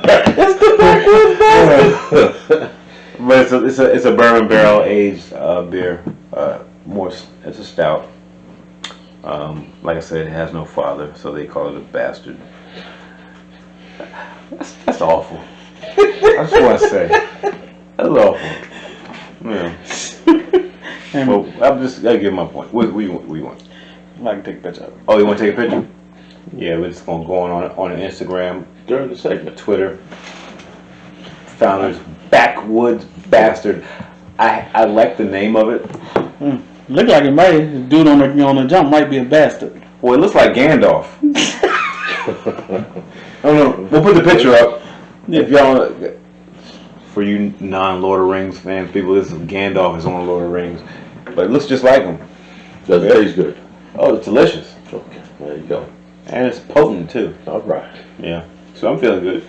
That's the backwoods bastard. But it's a bourbon barrel aged beer. It's a stout. Like I said, it has no father, so they call it a bastard. That's awful. I just want to say that's awful. Yeah. Well, I give my point. What you want? I can take a picture of it. Oh, you want to take a picture? Yeah, we're just gonna go on Instagram, During the segment. Twitter. Founders Backwoods Bastard. I like the name of it. Look like it might. The dude on the jump might be a bastard. Well, it looks like Gandalf. Oh no, we'll put the picture up. If y'all, for you non-Lord of the Rings fans, people, this is Gandalf is on Lord of the Rings, but it looks just like him. Does it taste good? Oh, it's delicious, Okay, there you go. and it's potent too. All right. Yeah, so I'm feeling good.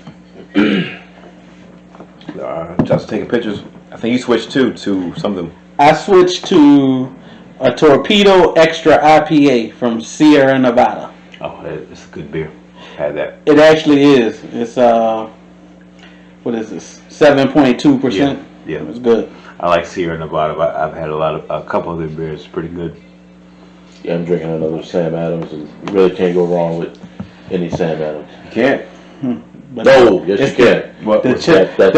Just taking pictures. I think you switched to something. I switched to a Torpedo Extra IPA from Sierra Nevada. Oh, it's a good beer. Had that. It actually is. It's what is this? 7.2%. Yeah. It's good. I like Sierra Nevada. But I've had a couple of their beers. It's pretty good. Yeah, I'm drinking another Sam Adams, and you really can't go wrong with any Sam Adams. You can't. But No, yes you can. What? The chip, That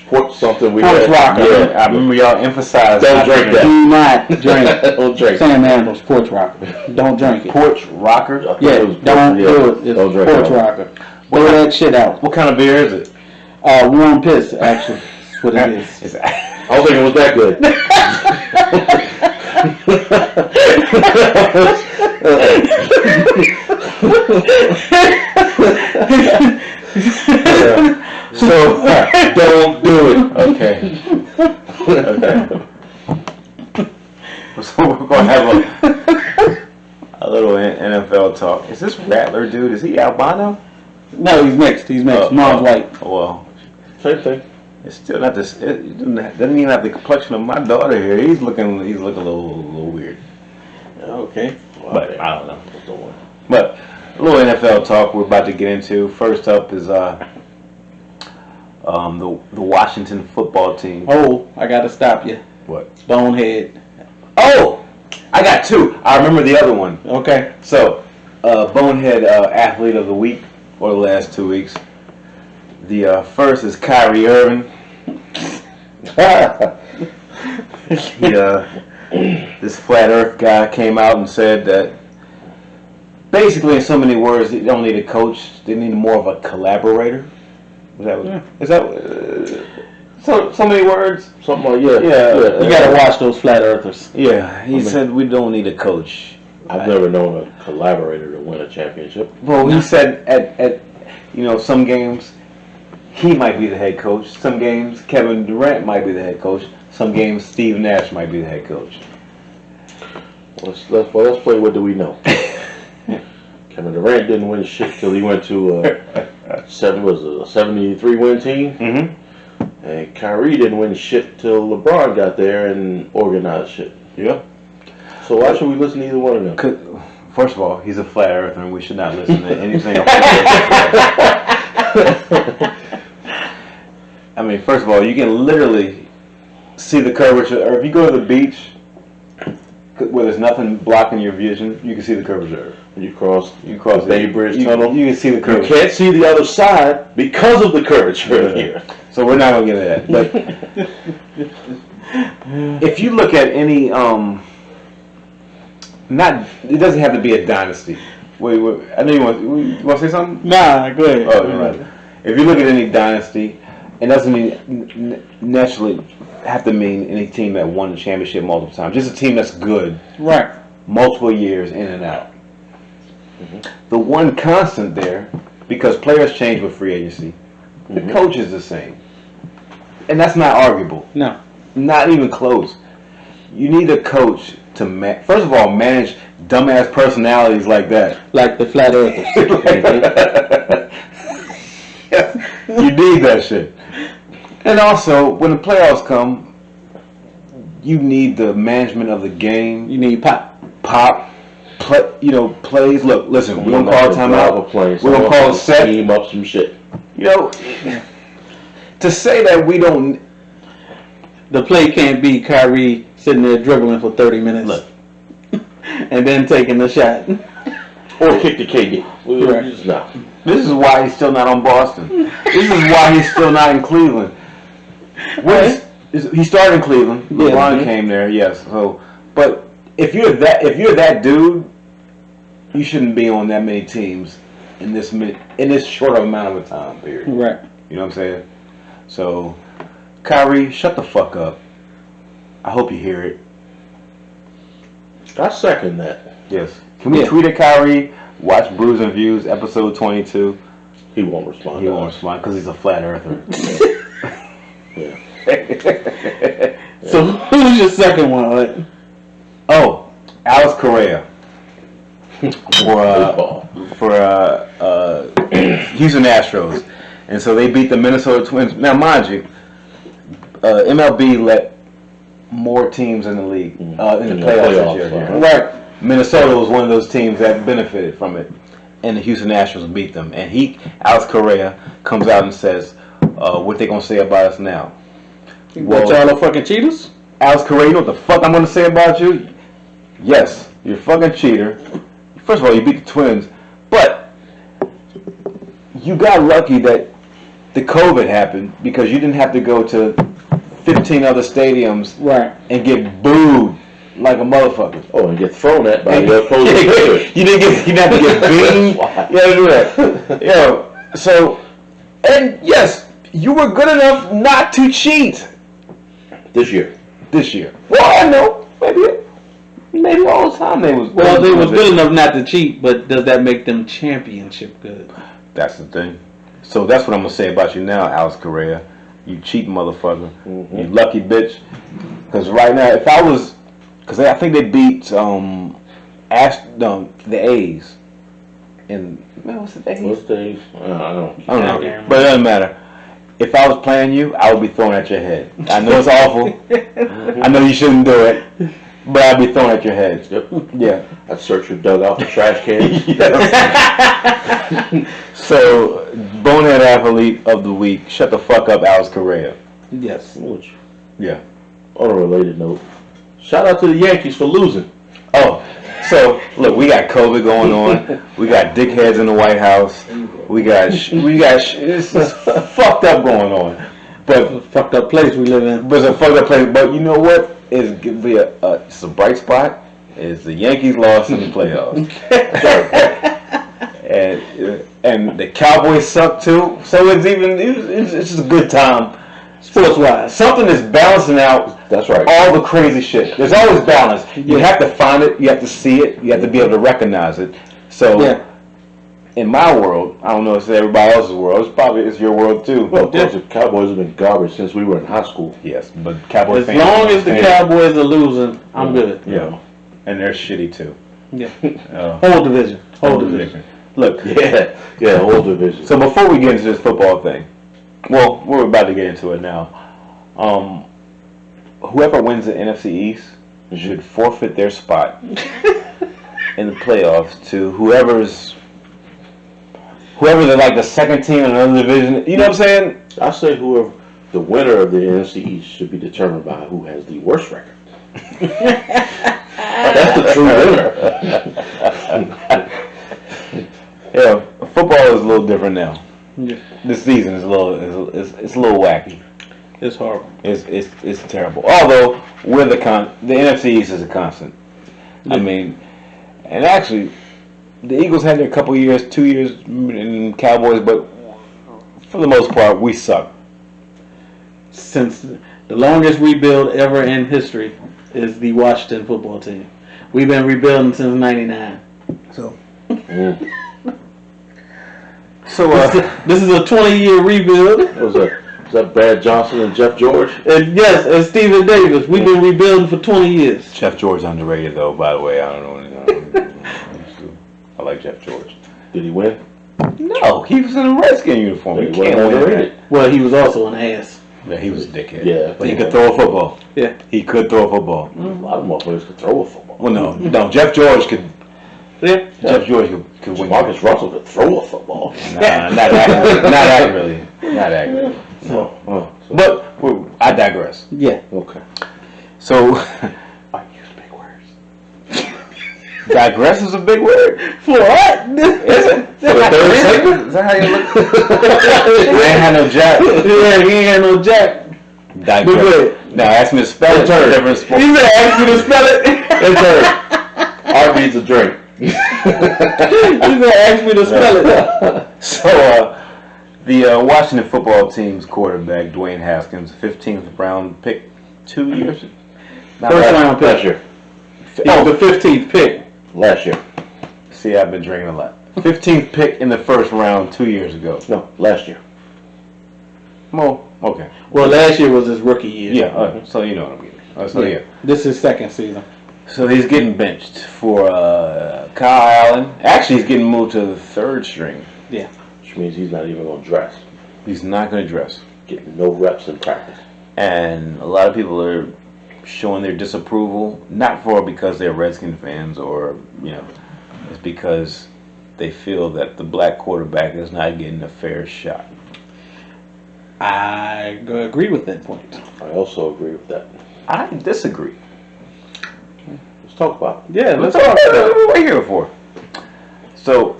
porch something we Porch had. Rocker. Yeah, I remember y'all emphasized. Don't drink that. do not drink Don't drink. Sam Adams Porch Rocker. Don't drink it. Porch Rocker. Yeah, don't do it. It's Don't drink Porch it. Rocker. Throw that shit out. What kind of beer is it? Warm piss, actually. That's what it is. It's, I was thinking it was that good. so don't do it. Okay. So we're gonna have a little NFL talk. Is this Rattler dude? Is he albino? No, he's mixed. He's mixed. Mom's white. Well, Same thing. it's still not this. It doesn't even have the complexion of my daughter here. He's looking a little weird. Okay. But I don't know. But a little NFL talk we're about to get into. First up is the Washington football team. Oh, I gotta stop you. What? Bonehead. Oh, I got two. I remember the other one. Okay. So, Bonehead Athlete of the Week for the last 2 weeks. The first is Kyrie Irving. This flat Earth guy came out and said that basically, in so many words, they don't need a coach. They need more of a collaborator. Is that so many words? Something like You gotta watch those flat earthers. Yeah, he said we don't need a coach. I've never known a collaborator to win a championship. Well, he said at some games he might be the head coach. Some games Kevin Durant might be the head coach. Some games Steve Nash might be the head coach. Let's play What Do We Know? Kevin Durant didn't win shit till he went to a 73 win team. Mm-hmm. And Kyrie didn't win shit till LeBron got there and organized shit. Yeah. So why should we listen to either one of them? First of all, he's a flat earther, and we should not listen to anything else. I mean, first of all, you can literally see the curvature. Or if you go to the beach where there's nothing blocking your vision, you can see the curvature. You cross the Bay Bridge Tunnel. You can see the curvature. You can't see the other side because of the curvature here. So we're not gonna get into that. But if you look at any, it doesn't have to be a dynasty. Wait, I know you want to say something? Nah, go ahead. Oh, you're right. If you look at any dynasty, it doesn't mean naturally have to mean any team that won the championship multiple times. Just a team that's good, Right. multiple years in and out. Mm-hmm. The one constant there, because players change with free agency, the coach is the same, and that's not arguable. No. Not even close. You need a coach to first of all manage dumbass personalities like that. Like the flat earthers. You need that shit. And also, when the playoffs come, you need the management of the game. You need pop. Plays. Look, listen, we're going to call a timeout. We're going to call a set. Team up some shit. To say that we don't... The play can't be Kyrie sitting there dribbling for 30 minutes. Look. And then taking the shot. Or kick the KD. Right. No. This is why he's still not on Boston. This is why he's still not in Cleveland. He started in Cleveland. LeBron came there, yes. So, but if you're that dude, you shouldn't be on that many teams in this short amount of a time period. Right. You know what I'm saying? So, Kyrie, shut the fuck up. I hope you hear it. I second that. Yes. Can we tweet at Kyrie? Watch Brews and Views, episode 22. He won't respond. He won't respond because he's a flat earther. Yeah. So who's your second one? Like? Oh, Alex Correa for Houston Astros, and so they beat the Minnesota Twins. Now, mind you, MLB let more teams in the league in the playoffs this year. Right. Minnesota was one of those teams that benefited from it, and the Houston Astros beat them. And Alex Correa, comes out and says, "What they gonna say about us now? What, y'all are fucking cheaters?" Alex Correa, you know what the fuck I'm gonna say about you? Yes, you're a fucking cheater. First of all, you beat the Twins, but you got lucky that the COVID happened because you didn't have to go to 15 other stadiums and get booed like a motherfucker. Oh, and get thrown at by the opposing player. You didn't have to get beamed. You had to do that. So, and yes, you were good enough not to cheat. This year. Well, I know. Maybe all the time they was. Well, they was good enough not to cheat, but does that make them championship good? That's the thing. So that's what I'm gonna say about you now, Alex Correa. You cheating motherfucker. Mm-hmm. You lucky bitch. Because right now, because I think they beat the A's. And what's the A's? What's the A's? I don't know. But it doesn't matter. If I was playing you, I would be thrown at your head. I know it's awful. I know you shouldn't do it. But I'd be thrown at your head. Yep. Yeah. I'd search your dugout for trash cans. So, Bonehead Athlete of the Week. Shut the fuck up, Alex Correa. Yes. Yeah. On a related note, shout out to the Yankees for losing. Oh, so look, we got COVID going on. We got dickheads in the White House. We got it's just fucked up going on. But It's a fucked up place we live in. But it's a fucked up place. But you know what? It's a bright spot. Is the Yankees lost in the playoffs. and the Cowboys suck too. So it's just a good time. Sports wise. Something is balancing out. That's right. All the crazy shit. There's always balance. You have to find it. You have to see it. You have to be able to recognize it. So, in my world, I don't know if it's everybody else's world. It's your world too. Well, of course, the Cowboys have been garbage since we were in high school. Yes, but Cowboys As fans. long as the Cowboys are losing, I'm good. Yeah, and they're shitty too. Yeah. Whole division. Whole division. Look. Yeah, whole division. So before we get into this football thing, well, we're about to get into it now. Whoever wins the NFC East should forfeit their spot in the playoffs to whoever's like the second team in another division. You know what I'm saying? I say whoever the winner of the NFC East should be determined by who has the worst record. That's the true winner. Yeah, football is a little different now. Yeah. This season is a little wacky. It's horrible. It's terrible. Although the NFC East is a constant. I mean, and actually, the Eagles had their couple years, 2 years in Cowboys, but for the most part, we suck. Since the longest rebuild ever in history is the Washington football team. We've been rebuilding since '99. So. So this is a 20-year rebuild. Was that Brad Johnson and Jeff George? And yes, and Stephen Davis. We've been rebuilding for 20 years. Jeff George underrated though. By the way, I don't know. I like Jeff George. Did he win? No, he was in a Redskin uniform. He He can't win underrated. that. Well, he was also an ass. Yeah, he was a dickhead. Yeah, but he could throw a football. Yeah. He could throw a football. A lot of motherfuckers could throw a football. Well, no. Jeff George could. Yeah. Jeff George could win. Marcus Russell could throw a football. Nah, not accurately. Not accurately. So. But I digress. Yeah. Okay. So, I use big words. digress is a big word. For what? Is it? For the third segment? Is that how you look? I ain't had no jack. Yeah, he ain't had no jack. Digress. Now ask me to spell it. Different sport. He said, ask you to spell it. It's her. R needs a drink. He said, ask me to spell it. So, the Washington football team's quarterback, Dwayne Haskins, 15th round pick 2 years. First round pick. Last year. He was the 15th pick. Last year. See, I've been drinking a lot. 15th pick in the first round 2 years ago. No, last year. Well, okay. Well, last year was his rookie year. Yeah, so you know what I'm getting. So yeah. This is second season. So he's getting benched for Kyle Allen. Actually, he's getting moved to the third string. Yeah. Which means he's not even going to dress. He's not going to dress. Getting no reps in practice. And a lot of people are showing their disapproval, not because they're Redskin fans or, it's because they feel that the black quarterback is not getting a fair shot. I agree with that point. I also agree with that. I disagree. Let's talk about it. Yeah, let's That's talk what about it. we're here for. So,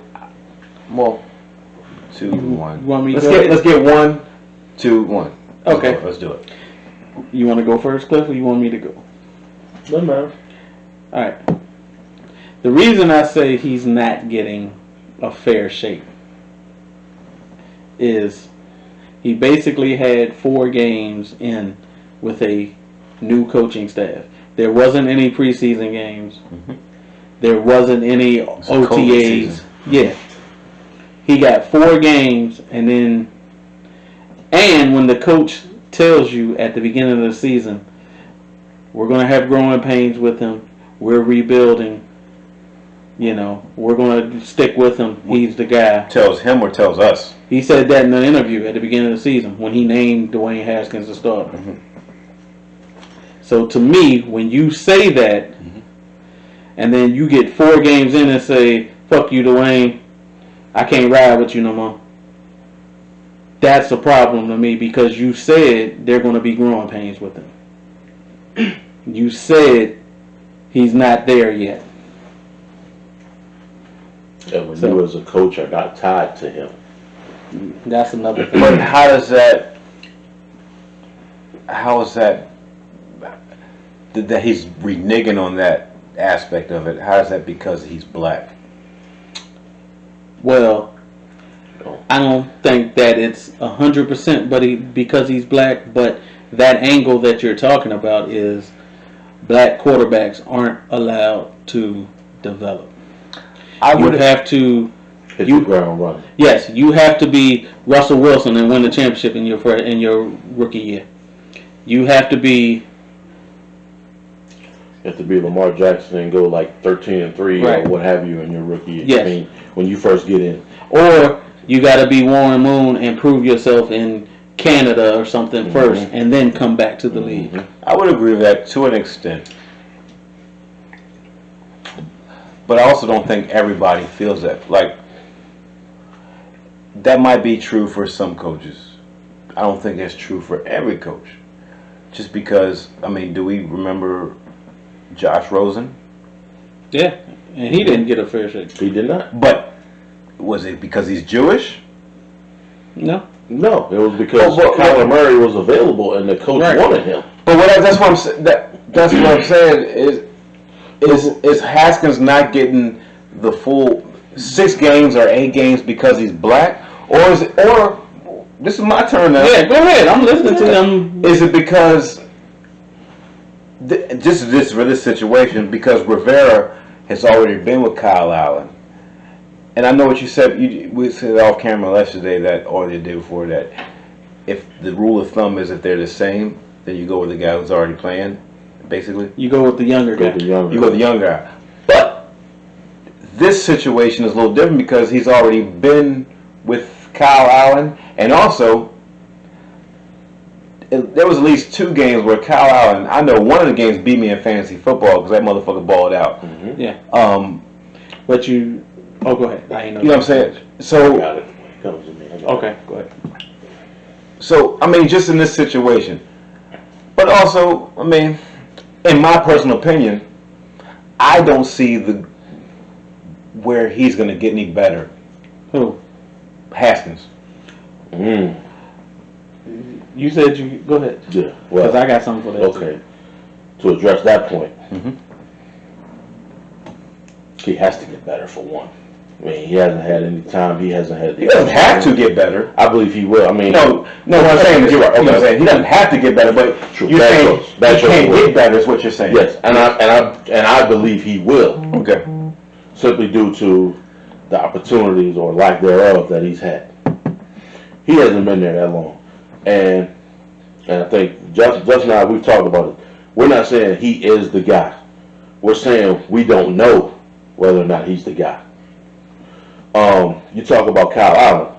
2, 1. You want me to let's go get ahead? let's get 1, 2, 1. Okay. Let's do it. You want to go first, Cliff, or you want me to go? Doesn't matter. All right. The reason I say he's not getting a fair shake is he basically had 4 games in with a new coaching staff. There wasn't any preseason games. Mm-hmm. There wasn't any It's a COVID OTAs. season. Yeah. He got 4 games, and when the coach tells you at the beginning of the season, we're going to have growing pains with him, we're rebuilding, we're going to stick with him, he's the guy. Tells him or tells us? He said that in an interview at the beginning of the season when he named Dwayne Haskins the starter. Mm-hmm. So to me, when you say that, and then you get 4 games in and say, fuck you, Dwayne, I can't ride with you no more. That's a problem to me because you said they're going to be growing pains with him. You said he's not there yet. And when you as a coach, I got tied to him. That's another thing. But how is that that he's reneging on that aspect of it? How is that because he's black? Well, I don't think that it's 100%, but because he's black. But that angle that you're talking about is black quarterbacks aren't allowed to develop. You have to hit the ground running. Yes, you have to be Russell Wilson and win the championship in your rookie year. You have to be Lamar Jackson and go like 13-3 right. or what have you in your rookie year. Yes. I mean, when you first get in. Or you got to be Warren Moon and prove yourself in Canada or something first, and then come back to the league. I would agree with that to an extent. But I also don't think everybody feels that. Like, that might be true for some coaches. I don't think that's true for every coach. Just because, I mean, do we remember Josh Rosen? Yeah, and he didn't get a fair shake. He did not. But was it because he's Jewish? No. No, it was because Kyler Murray was available and the coach wanted him. But that's what I'm saying. That's what I'm saying is Haskins not getting the full 6 games or 8 games because he's black, or this is my turn now. Yeah, go ahead. I'm listening to them. Is it because for this situation because Rivera has already been with Kyle Allen? And I know what you said. We said off camera yesterday or the day before that. If the rule of thumb is if they're the same, then you go with the guy who's already playing. Basically, you go with the younger guy. You go with the younger guy. But this situation is a little different because he's already been with Kyle Allen, and also there was at least 2 games where Kyle Allen. I know one of the games beat me in fantasy football because that motherfucker balled out. Mm-hmm. Yeah. But you. Oh, go ahead. I ain't know. You know what I'm saying? So. I got it. Comes to me. Okay, go ahead. So I mean, just in this situation, but also, I mean, in my personal opinion, I don't see where he's going to get any better. Who? Haskins. You said you go ahead. Yeah. Well, because I got something for that. Okay. To address that point, he has to get better for one. I mean, he hasn't had any time. He hasn't had. He doesn't have to get better. I believe he will. I mean, no. What I'm saying is, you're right. Okay. He doesn't have to get better, but you're saying he can't get better. Is what you're saying? Yes, and I believe he will. Okay. Simply due to the opportunities or lack thereof that he's had. He hasn't been there that long, and I think Justin and I, we've talked about it. We're not saying he is the guy. We're saying we don't know whether or not he's the guy. You talk about Kyle Allen.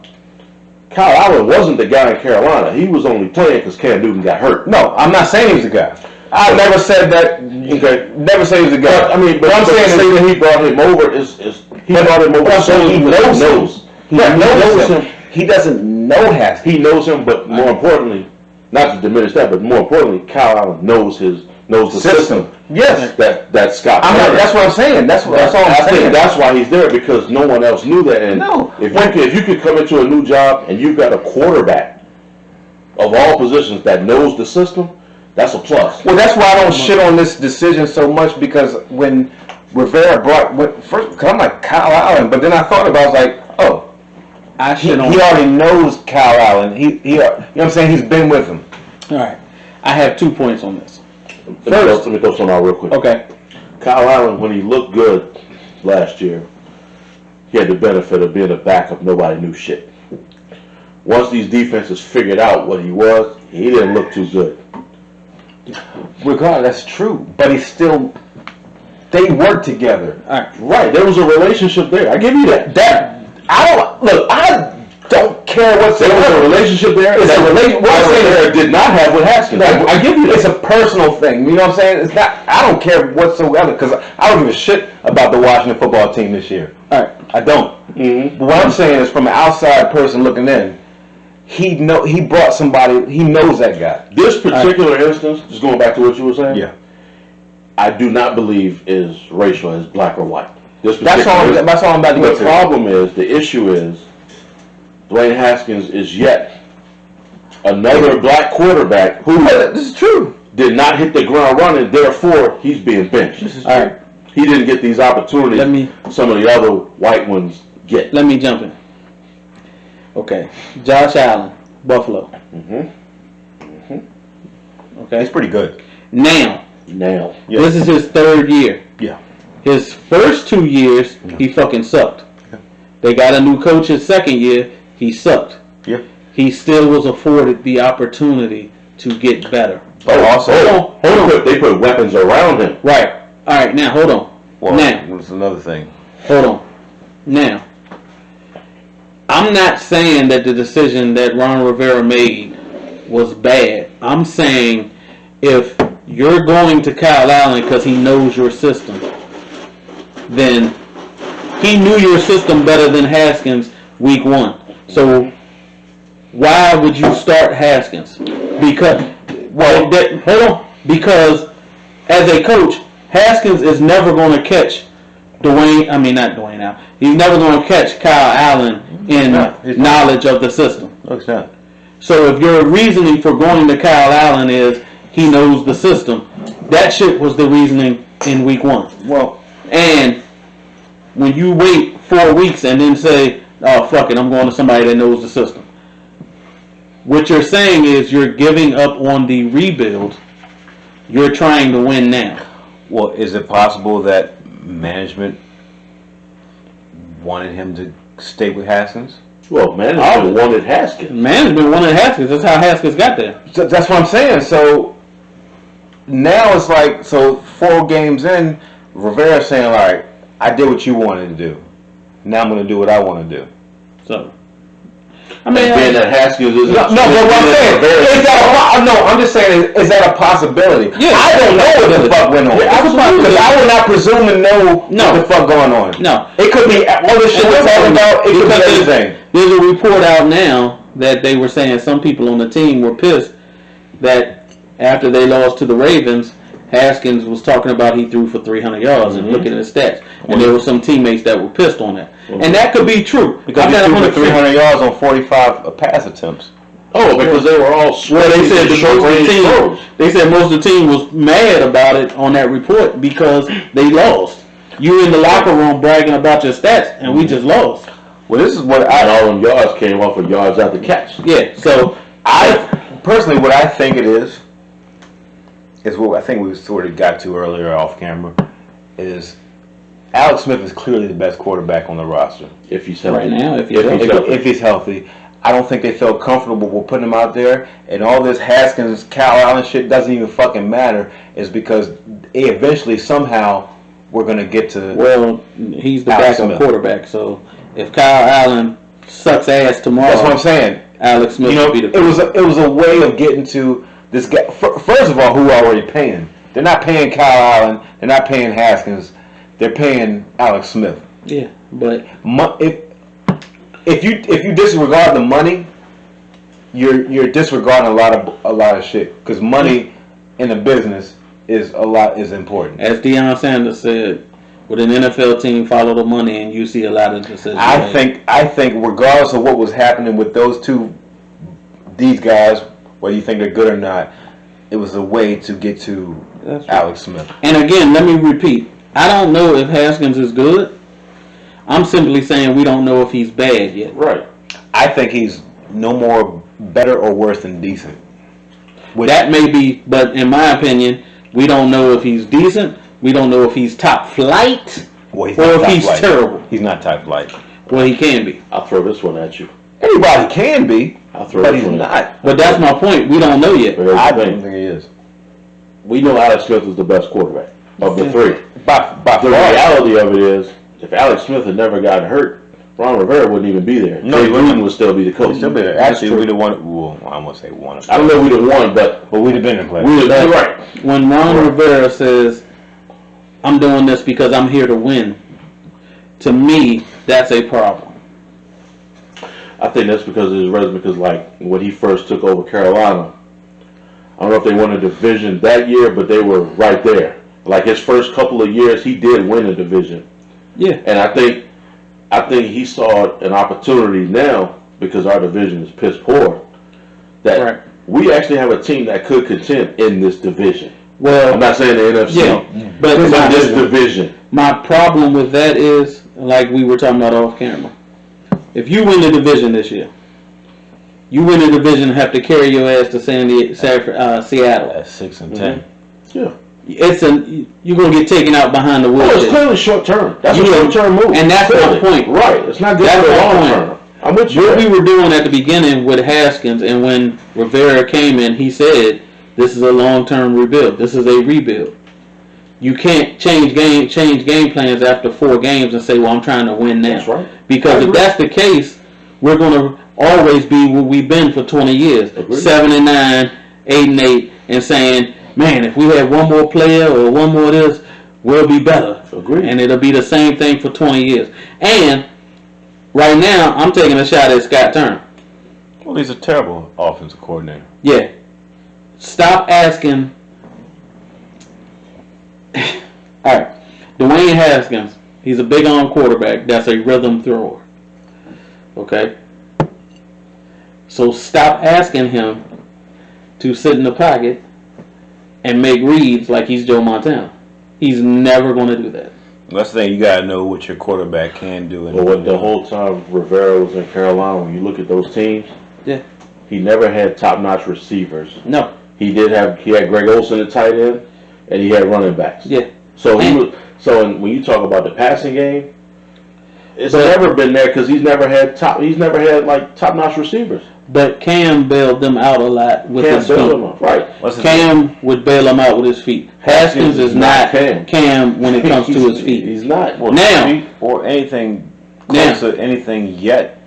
Kyle Allen wasn't the guy in Carolina. He was only playing because Cam Newton got hurt. No, I'm not saying he's the guy. I never said that. Okay. Never say he's the guy. I mean, but I'm saying that he brought him over he brought him over so he knows him. He doesn't know Haskins. He knows him, but more importantly, not to diminish that, but more importantly, Kyle Allen knows the system. Yes, that Scott. That's what I'm saying. That's all I'm saying. I think that's why he's there, because no one else knew that. And no. If you could come into a new job and you've got a quarterback of all positions that knows the system, that's a plus. Well, that's why I don't shit on this decision so much, because when Rivera first, because I'm like Kyle Allen, but then I thought about it, I was like, oh, he already knows Kyle Allen. He you know what I'm saying? He's been with him. All right. I have 2 points on this. Let me throw something out real quick. Okay. Kyle Allen, when he looked good last year, he had the benefit of being a backup. Nobody knew shit. Once these defenses figured out what he was, he didn't look too good. Regardless, that's true, but they work together. All right. Right. There was a relationship there. I give you that. I don't care what's there was a relationship there. It's a relationship. What I'm saying there did not have with Haskins. I give you that. It's a personal thing. You know what I'm saying? It's not. I don't care whatsoever, because I don't give a shit about the Washington football team this year. All right. I don't. Mm-hmm. But what I'm saying is, from an outside person looking in, he brought somebody. He knows that guy. This particular instance, just going back to what you were saying. Yeah. I do not believe is racial, as black or white. That's all I'm about to The get to. problem is, the issue is, Dwayne Haskins is yet another black quarterback who This is true. did not hit the ground running, therefore he's being benched. All right. He didn't get these opportunities some of the other white ones get. Let me jump in. Okay. Josh Allen, Buffalo. Okay. It's pretty good. Now, Yeah. this is his third year. Yeah. His first 2 years, he fucking sucked. Yeah. They got a new coach his second year, he sucked. Yeah. He still was afforded the opportunity to get better. But also, Hold on. They put weapons around him. Right. All right, now, hold on. well, Now, that's another thing. hold on. Now, I'm not saying that the decision that Ron Rivera made was bad. I'm saying if you're going to Kyle Allen because he knows your system, then he knew your system better than Haskins week one. So why would you start Haskins? Because hold on. Because as a coach, Haskins is never going to catch not Dwayne Allen. He's never going to catch Kyle Allen in knowledge of the system. No, it's not. So if your reasoning for going to Kyle Allen is he knows the system, that shit was the reasoning in week one. Well, and when you wait 4 weeks and then say, oh, fuck it, I'm going to somebody that knows the system. What you're saying is you're giving up on the rebuild. You're trying to win now. Well, is it possible that management wanted him to stay with Haskins? Well, management wanted Haskins. Management wanted Haskins. That's how Haskins got there. So that's what I'm saying. So now it's like, 4 games in, Rivera's saying, all right, I did what you wanted to do. Now I'm going to do what I want to do. So, Being that Haskins isn't. No, but what I'm saying is that I'm just saying, is that a possibility? Yeah. I don't know what the fuck went on. Because I would not presume to know what the fuck going on. No. It could be all this shit we're talking about. It could be anything. There's a report out now that they were saying some people on the team were pissed that after they lost to the Ravens, Haskins was talking about he threw for 300 yards and looking at his stats. And there were some teammates that were pissed on that. And that could be true. Because he threw for 300 yards on 45 pass attempts. Oh, because they were all Well, they said throws. they said most of the team was mad about it on that report because they lost. You in the locker room bragging about your stats, and we just lost. Well, this is what And all them yards came off of yards after catch. Yeah, so personally, what I think it is what I think we sort of got to earlier off camera, is Alex Smith is clearly the best quarterback on the roster. If he's healthy. right now, if If he's healthy. I don't think they felt comfortable with putting him out there. And all this Haskins, Kyle Allen shit doesn't even fucking matter, is because eventually, somehow, we're going to get to... Well, he's the Alex backup Smith. quarterback, so if Kyle Allen sucks ass tomorrow, That's what I'm saying. Alex Smith will be the it was a way of getting to this guy. First of all, who are already paying? They're not paying Kyle Allen. They're not paying Haskins. They're paying Alex Smith. Yeah, but If you disregard the money, you're disregarding a lot of shit, because money in a business is important. as Deion Sanders said, with an NFL team, follow the money, and you see a lot of decisions. I think regardless of what was happening with these guys, whether you think they're good or not, it was a way to get to That's right. Alex Smith. And again, let me repeat. I don't know if Haskins is good. I'm simply saying we don't know if he's bad yet. Right. I think he's no more better or worse than decent. That may be, but in my opinion, we don't know if he's decent. We don't know if he's top flight Well, he's or not if top he's flight. terrible. He's not top flight. Well, he can be. I'll throw this one at you. Anybody can be, I'll throw but this he's one not. But that's my point. We don't know yet. But here's I the don't thing. think he is. We know Alex Smith is the best quarterback of the three. By The far. reality of it is, if Alex Smith had never gotten hurt, Ron Rivera wouldn't even be there. No, Jay he wouldn't. Gruden would still be the coach. He'd still be there. That's Actually, true. we'd have won. Well, I won't say won. I don't know if we'd have won, but But we'd have been in play. we'd have right. When Ron Rivera says, I'm doing this because I'm here to win, to me, that's a problem. I think that's because of his resume. Because like when he first took over Carolina, I don't know if they won a division that year, but they were right there. Like his first couple of years, he did win a division, Yeah. and I think he saw an opportunity now because our division is piss poor, that we actually have a team that could contend in this division. Well, I'm not saying the NFC, but in this division. My problem with that is, like we were talking about off camera, if you win the division this year, you win the division and have to carry your ass to Seattle. That's 6 and 10. Yeah. You're gonna get taken out behind the woods. Oh, it's clearly short term. That's a short term move. And that's my point. Right. It's not good for the long term. I'm with you. What we were doing at the beginning with Haskins, and when Rivera came in, he said, "This is a long-term rebuild. This is a rebuild. You can't change game plans after 4 games and say, well, I'm trying to win now." That's right. Because if that's the case, we're going to always be where we've been for 20 years. Agreed. 7-9, 8-8, and saying, man, if we had one more player or one more of this, we'll be better. Agreed. And it'll be the same thing for 20 years. And right now, I'm taking a shot at Scott Turner. Well, he's a terrible offensive coordinator. Yeah. Stop asking. All right. Dwayne Haskins, he's a big arm quarterback. That's a rhythm thrower. Okay? So stop asking him to sit in the pocket and make reads like he's Joe Montana. He's never going to do that. That's the thing. You got to know what your quarterback can do. But what the whole time Rivera was in Carolina, when you look at those teams, Yeah. he never had top-notch receivers. No. He had Greg Olsen at tight end, and he had running backs. Yeah. So when you talk about the passing game, it's never been there because he's never had top-notch receivers. But Cam bailed them out a lot with his feet. Right. Cam would bail them out with his feet. Haskins is not Cam when it comes to his feet. He's not. Well, now, or anything close to anything yet.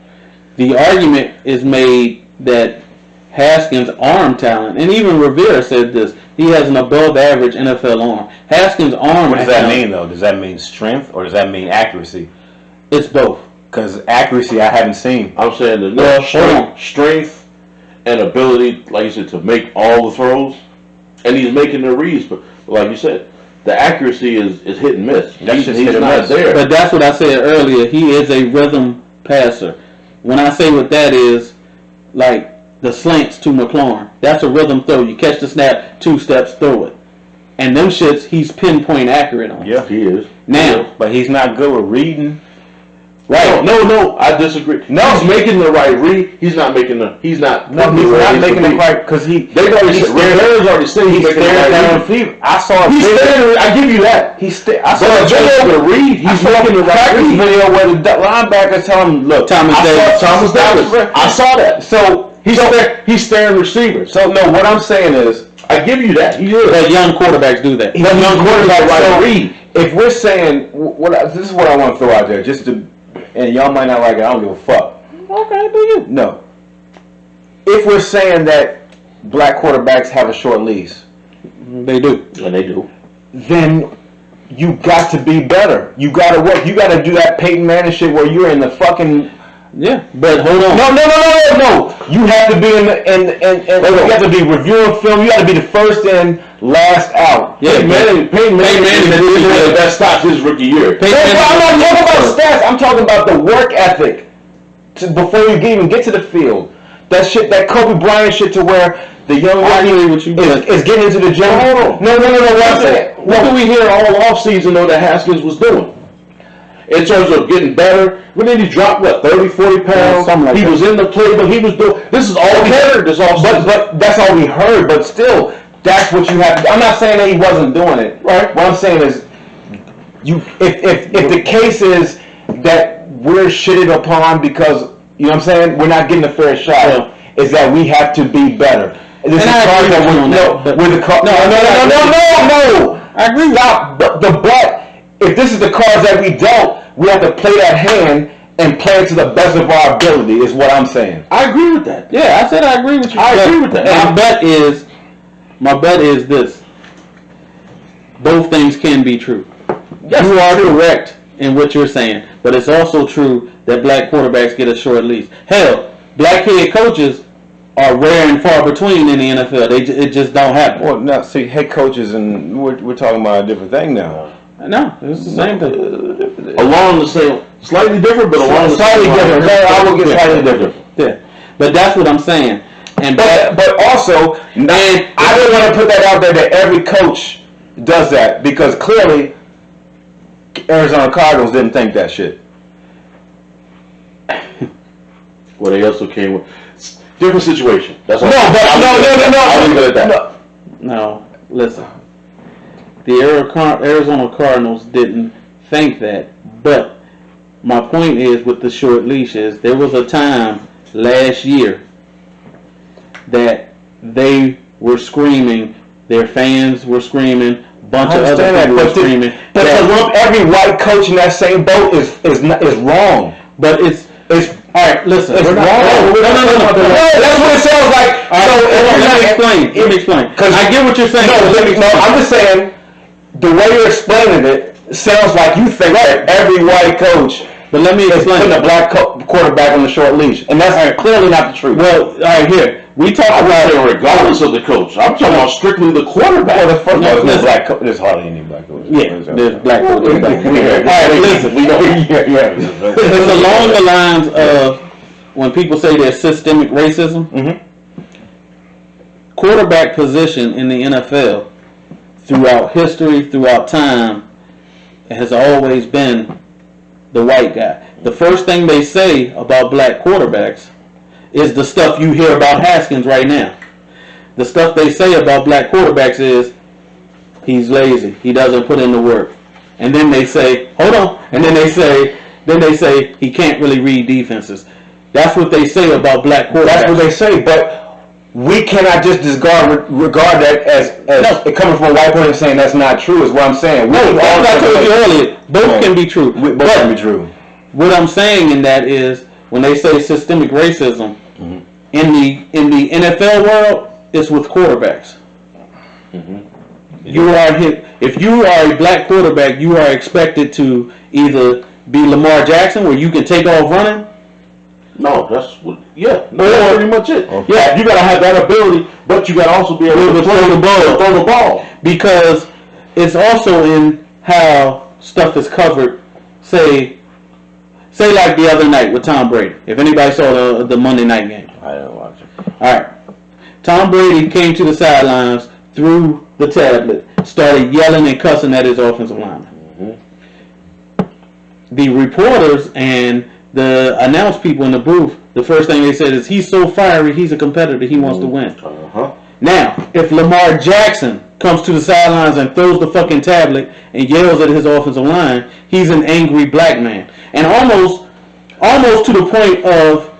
The argument is made that Haskins' arm talent, and even Rivera said this, he has an above-average NFL arm. Haskins' arm What does that mean, though? Does that mean strength or does that mean accuracy? It's both. Because accuracy, I haven't seen. I'm saying that strength and ability, like you said, to make all the throws, and he's making the reads. But like you said, the accuracy is hit and miss. He's not there. But that's what I said earlier. He is a rhythm passer. When I say what that is, like the slants to McLaurin, that's a rhythm throw. You catch the snap, 2 steps, throw it. And them shits, he's pinpoint accurate on. Yeah, he is. Now, but he's not good with reading. Right? No, I disagree. No, he's making the right read. He's not making the. He's not. No, he's not making the right because he. They've already said. Rivera's already said he's making the right read. I saw. He's staring. I give you that. I saw a video to read. He's making the right read. Video where the linebackers tell him, "Look, Thomas Davis. I saw that. So he's staring receivers. So no, what I'm saying is, I give you that. He is. That young quarterbacks do that. Young quarterbacks right read. If we're saying this is what I want to throw out there, just to. And y'all might not like it. I don't give a fuck. Okay, do you? No. If we're saying that black quarterbacks have a short leash, they do. And they do. Then you got to be better. You got to work. You got to do that Peyton Manning shit where you're in the fucking. Yeah, but hold on. No. You have to be in you have to be reviewing film. You got to be the first in, last out. Yeah, Peyton Manning that stopped his rookie year. I'm not talking about stats. I'm talking about the work ethic before you even get to the field. That shit, that Kobe Bryant shit, to where the young rookie is getting into the gym. No. What do we hear all off season though that Haskins was doing? In terms of getting better, when did he drop, 30, 40 pounds? He was in the play, but he was doing, this is all we heard this offseason. But that's all we heard, but still, that's what you have to do. I'm not saying that he wasn't doing it. Right. What I'm saying is, if the case is that we're shitted upon because, you know what I'm saying, we're not getting a fair shot, is that we have to be better. This is I agree. Stop. But if this is the cards that we dealt, we have to play that hand and play it to the best of our ability, is what I'm saying. I agree with that. Yeah, I said I agree with you. I agree with that. My bet is this. Both things can be true. Yes, you are correct in what you're saying, but it's also true that black quarterbacks get a short leash. Hell, black head coaches are rare and far between in the NFL. It just don't happen. Well, now, see, head coaches, and we're talking about a different thing now. No, it's the same thing. Along the same, slightly different, but along the same slightly different. I will get slightly different. Yeah, but that's what I'm saying. And but also, I don't want to put that out there that every coach does that, because clearly Arizona Cardinals didn't think that shit. Well, they also came with different situation. That's all. No. I'll leave it at that. No, listen. The Arizona Cardinals didn't think that, but my point is with the short leashes, there was a time last year that they were screaming, their fans were screaming, bunch of other people were screaming. But to lump every white coach in that same boat is wrong. But it's all right. Listen, it's wrong. No. That's what it sounds like. So let me explain. Because I get what you're saying. No, I'm just saying the way you're explaining it sounds like you think that every white coach. But let me explain. Putting a black quarterback on the short leash, and that's clearly not the truth. Well, all right, here we talk about it regardless of the coach. I'm talking about strictly the quarterback. Well, the first one is black coach. There's hardly any black coaches. Yeah, there's black coaches. All right, listen. We know. It's along the lines of when people say there's systemic racism. Mm-hmm. Quarterback position in the NFL throughout history, throughout time, has always been the white guy. The first thing they say about black quarterbacks is the stuff you hear about Haskins right now. The stuff they say about black quarterbacks is he's lazy, he doesn't put in the work. And then they say, hold on, and then they say he can't really read defenses. That's what they say about black quarterbacks. That's what they say, but we cannot just regard that as it coming from a white person saying that's not true, is what I'm saying. No, as I told you earlier, both can be true. Both can be true. What I'm saying in that is, when they say systemic racism, mm-hmm. in the NFL world, it's with quarterbacks. Mm-hmm. If you are a black quarterback, you are expected to either be Lamar Jackson, where you can take off running. No, that's pretty much it. Okay. Yeah, you gotta have that ability, but you gotta also be able to throw the ball. Because it's also in how stuff is covered. Say like the other night with Tom Brady. If anybody saw the Monday night game. I didn't watch it. All right. Tom Brady came to the sidelines, threw the tablet, started yelling and cussing at his offensive lineman. Mm-hmm. The reporters and the announce people in the booth, the first thing they said is, he's so fiery, he's a competitor, he wants to win. Uh-huh. Now, if Lamar Jackson comes to the sidelines and throws the fucking tablet and yells at his offensive line, he's an angry black man. And almost to the point of,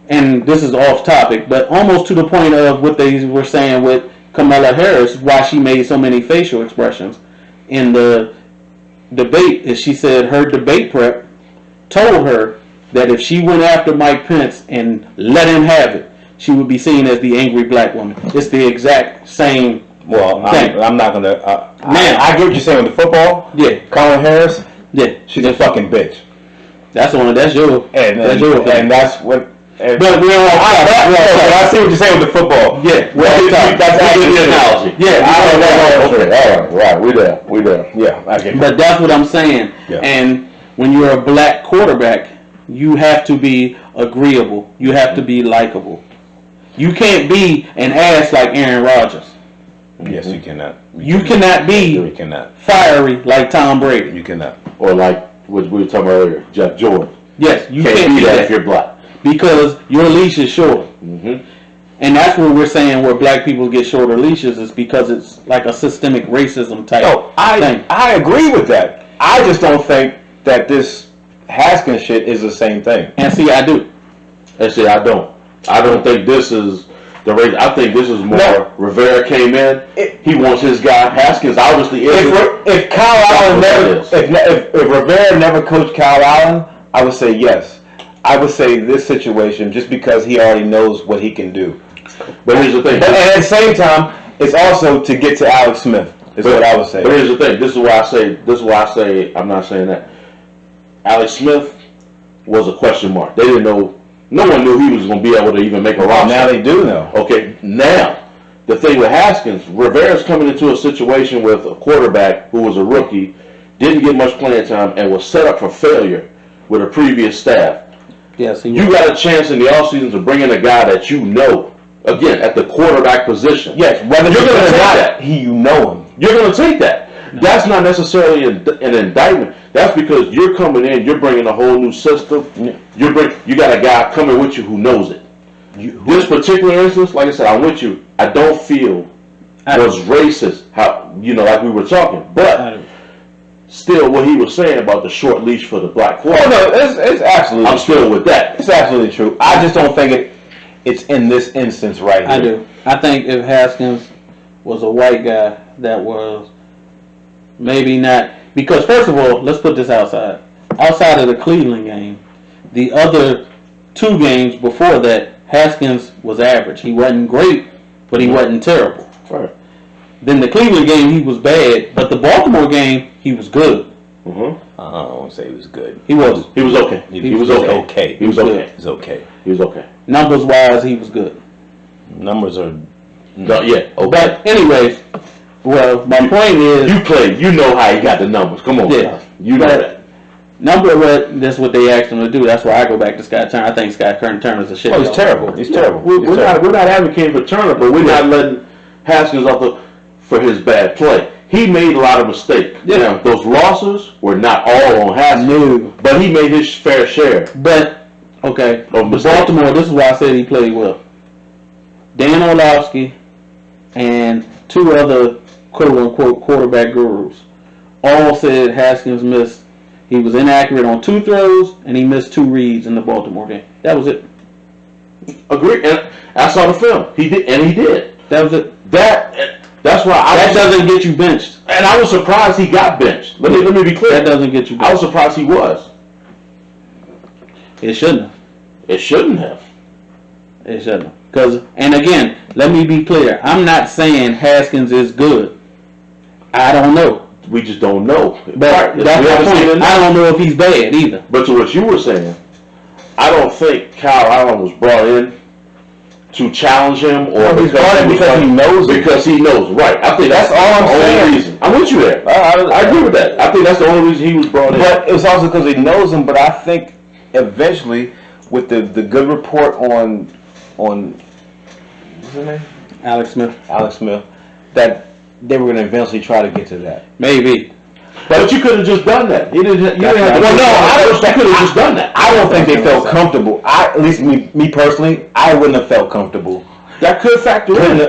and this is off topic, but almost to the point of what they were saying with Kamala Harris, why she made so many facial expressions in the debate, is she said her debate prep told her that if she went after Mike Pence and let him have it, she would be seen as the angry black woman. It's the exact same thing. I'm not gonna. I get what you're saying with the football. Yeah, Kamala Harris. Yeah, she's a fucking bitch. That's your thing. And that's what. But I see what you're saying with the football. Yeah, that's actually the analogy. Yeah, right. We there. Yeah, I get it. But that's what I'm saying. Yeah. And when you're a black quarterback, you have to be agreeable. You have to be likable. You can't be an ass like Aaron Rodgers. Yes, you cannot. You cannot be fiery like Tom Brady. You cannot. Or like what we were talking about earlier, Jeff Jordan. Yes, you can't be that if you're black. Because your leash is short. Mm-hmm. And that's what we're saying, where black people get shorter leashes, is because it's like a systemic racism type thing. I agree with that. I just don't think that this Haskins shit is the same thing. And see, I do. And see, I don't. I don't think this is the race. I think this is more. No. Rivera came in. He wants his guy. Haskins obviously is. If Kyle Allen if Rivera never coached Kyle Allen, I would say yes. I would say this situation, just because he already knows what he can do. But here's the thing. But at the same time, it's also to get to Alex Smith. What I would say. But here's the thing. This is why I say I'm not saying that. Alex Smith was a question mark. They didn't know. No one knew he was going to be able to even make a roster. Now they do know. Okay, now the thing with Haskins, Rivera's coming into a situation with a quarterback who was a rookie, didn't get much playing time, and was set up for failure with a previous staff. Yes, he You got a chance in the offseason to bring in a guy that you know, again, at the quarterback position. Yes, whether you're going to take that. You know him. You're going to take that. No. That's not necessarily an indictment. That's because you're coming in, you're bringing a whole new system. You got a guy coming with you who knows it. This particular instance, like I said, I'm with you. I don't feel was racist, how like we were talking, but still, what he was saying about the short leash for the black quarterback. Oh no, it's absolutely. I'm still with that. It's absolutely true. I just don't think it's in this instance right here. I do. I think if Haskins was a white guy that was maybe not, because first of all, let's put this outside of the Cleveland game, the other 2 games before that, Haskins was average. He wasn't great, but he wasn't terrible. Right. Then the Cleveland game, he was bad, but the Baltimore game, he was good. Mm-hmm. I won't say he was good. He was. He was okay. He was okay. He was okay. He was okay. He was okay. Numbers wise, he was good. Numbers are no, yeah. Okay. But anyways, well, my point is, you played. You know how he got the numbers. Come on, yeah. You know that. That's what they asked him to do. That's why I go back to Scott Turner. I think Scott Turner's a shit. Oh, he's terrible. He's terrible. We're not advocating for Turner, but we're not letting Haskins off for his bad play. He made a lot of mistakes. Yeah. Now, those losses were not all on Haskins, No. but he made his fair share. But okay, Baltimore. This is why I said he played well. Dan Orlovsky and 2 other quote-unquote quarterback gurus all said Haskins missed. He was inaccurate on 2 throws, and he missed 2 reads in the Baltimore game. That was it. Agreed. And I saw the film. He did, and he did. That was it. That's why that doesn't get you benched. And I was surprised he got benched. Let me be clear. That doesn't get you benched. I was surprised he was. It shouldn't have. It shouldn't have. It shouldn't have. And again, let me be clear. I'm not saying Haskins is good. I don't know. We just don't know. But that's my point. I don't know if he's bad either. But to what you were saying, I don't think Kyle Allen was brought in to challenge him, or because he knows. Because he knows, right? I think that's all I'm saying. Reason. I'm with you there. I agree with that. I think that's the only reason he was brought in. But it's also because he knows him. But I think eventually, with the good report on what's his name? Alex Smith, that they were going to eventually try to get to that. Maybe. But you could have just done that. You didn't have to. You could have just done that. I don't think they felt comfortable. At least me personally, I wouldn't have felt comfortable. That could factor in.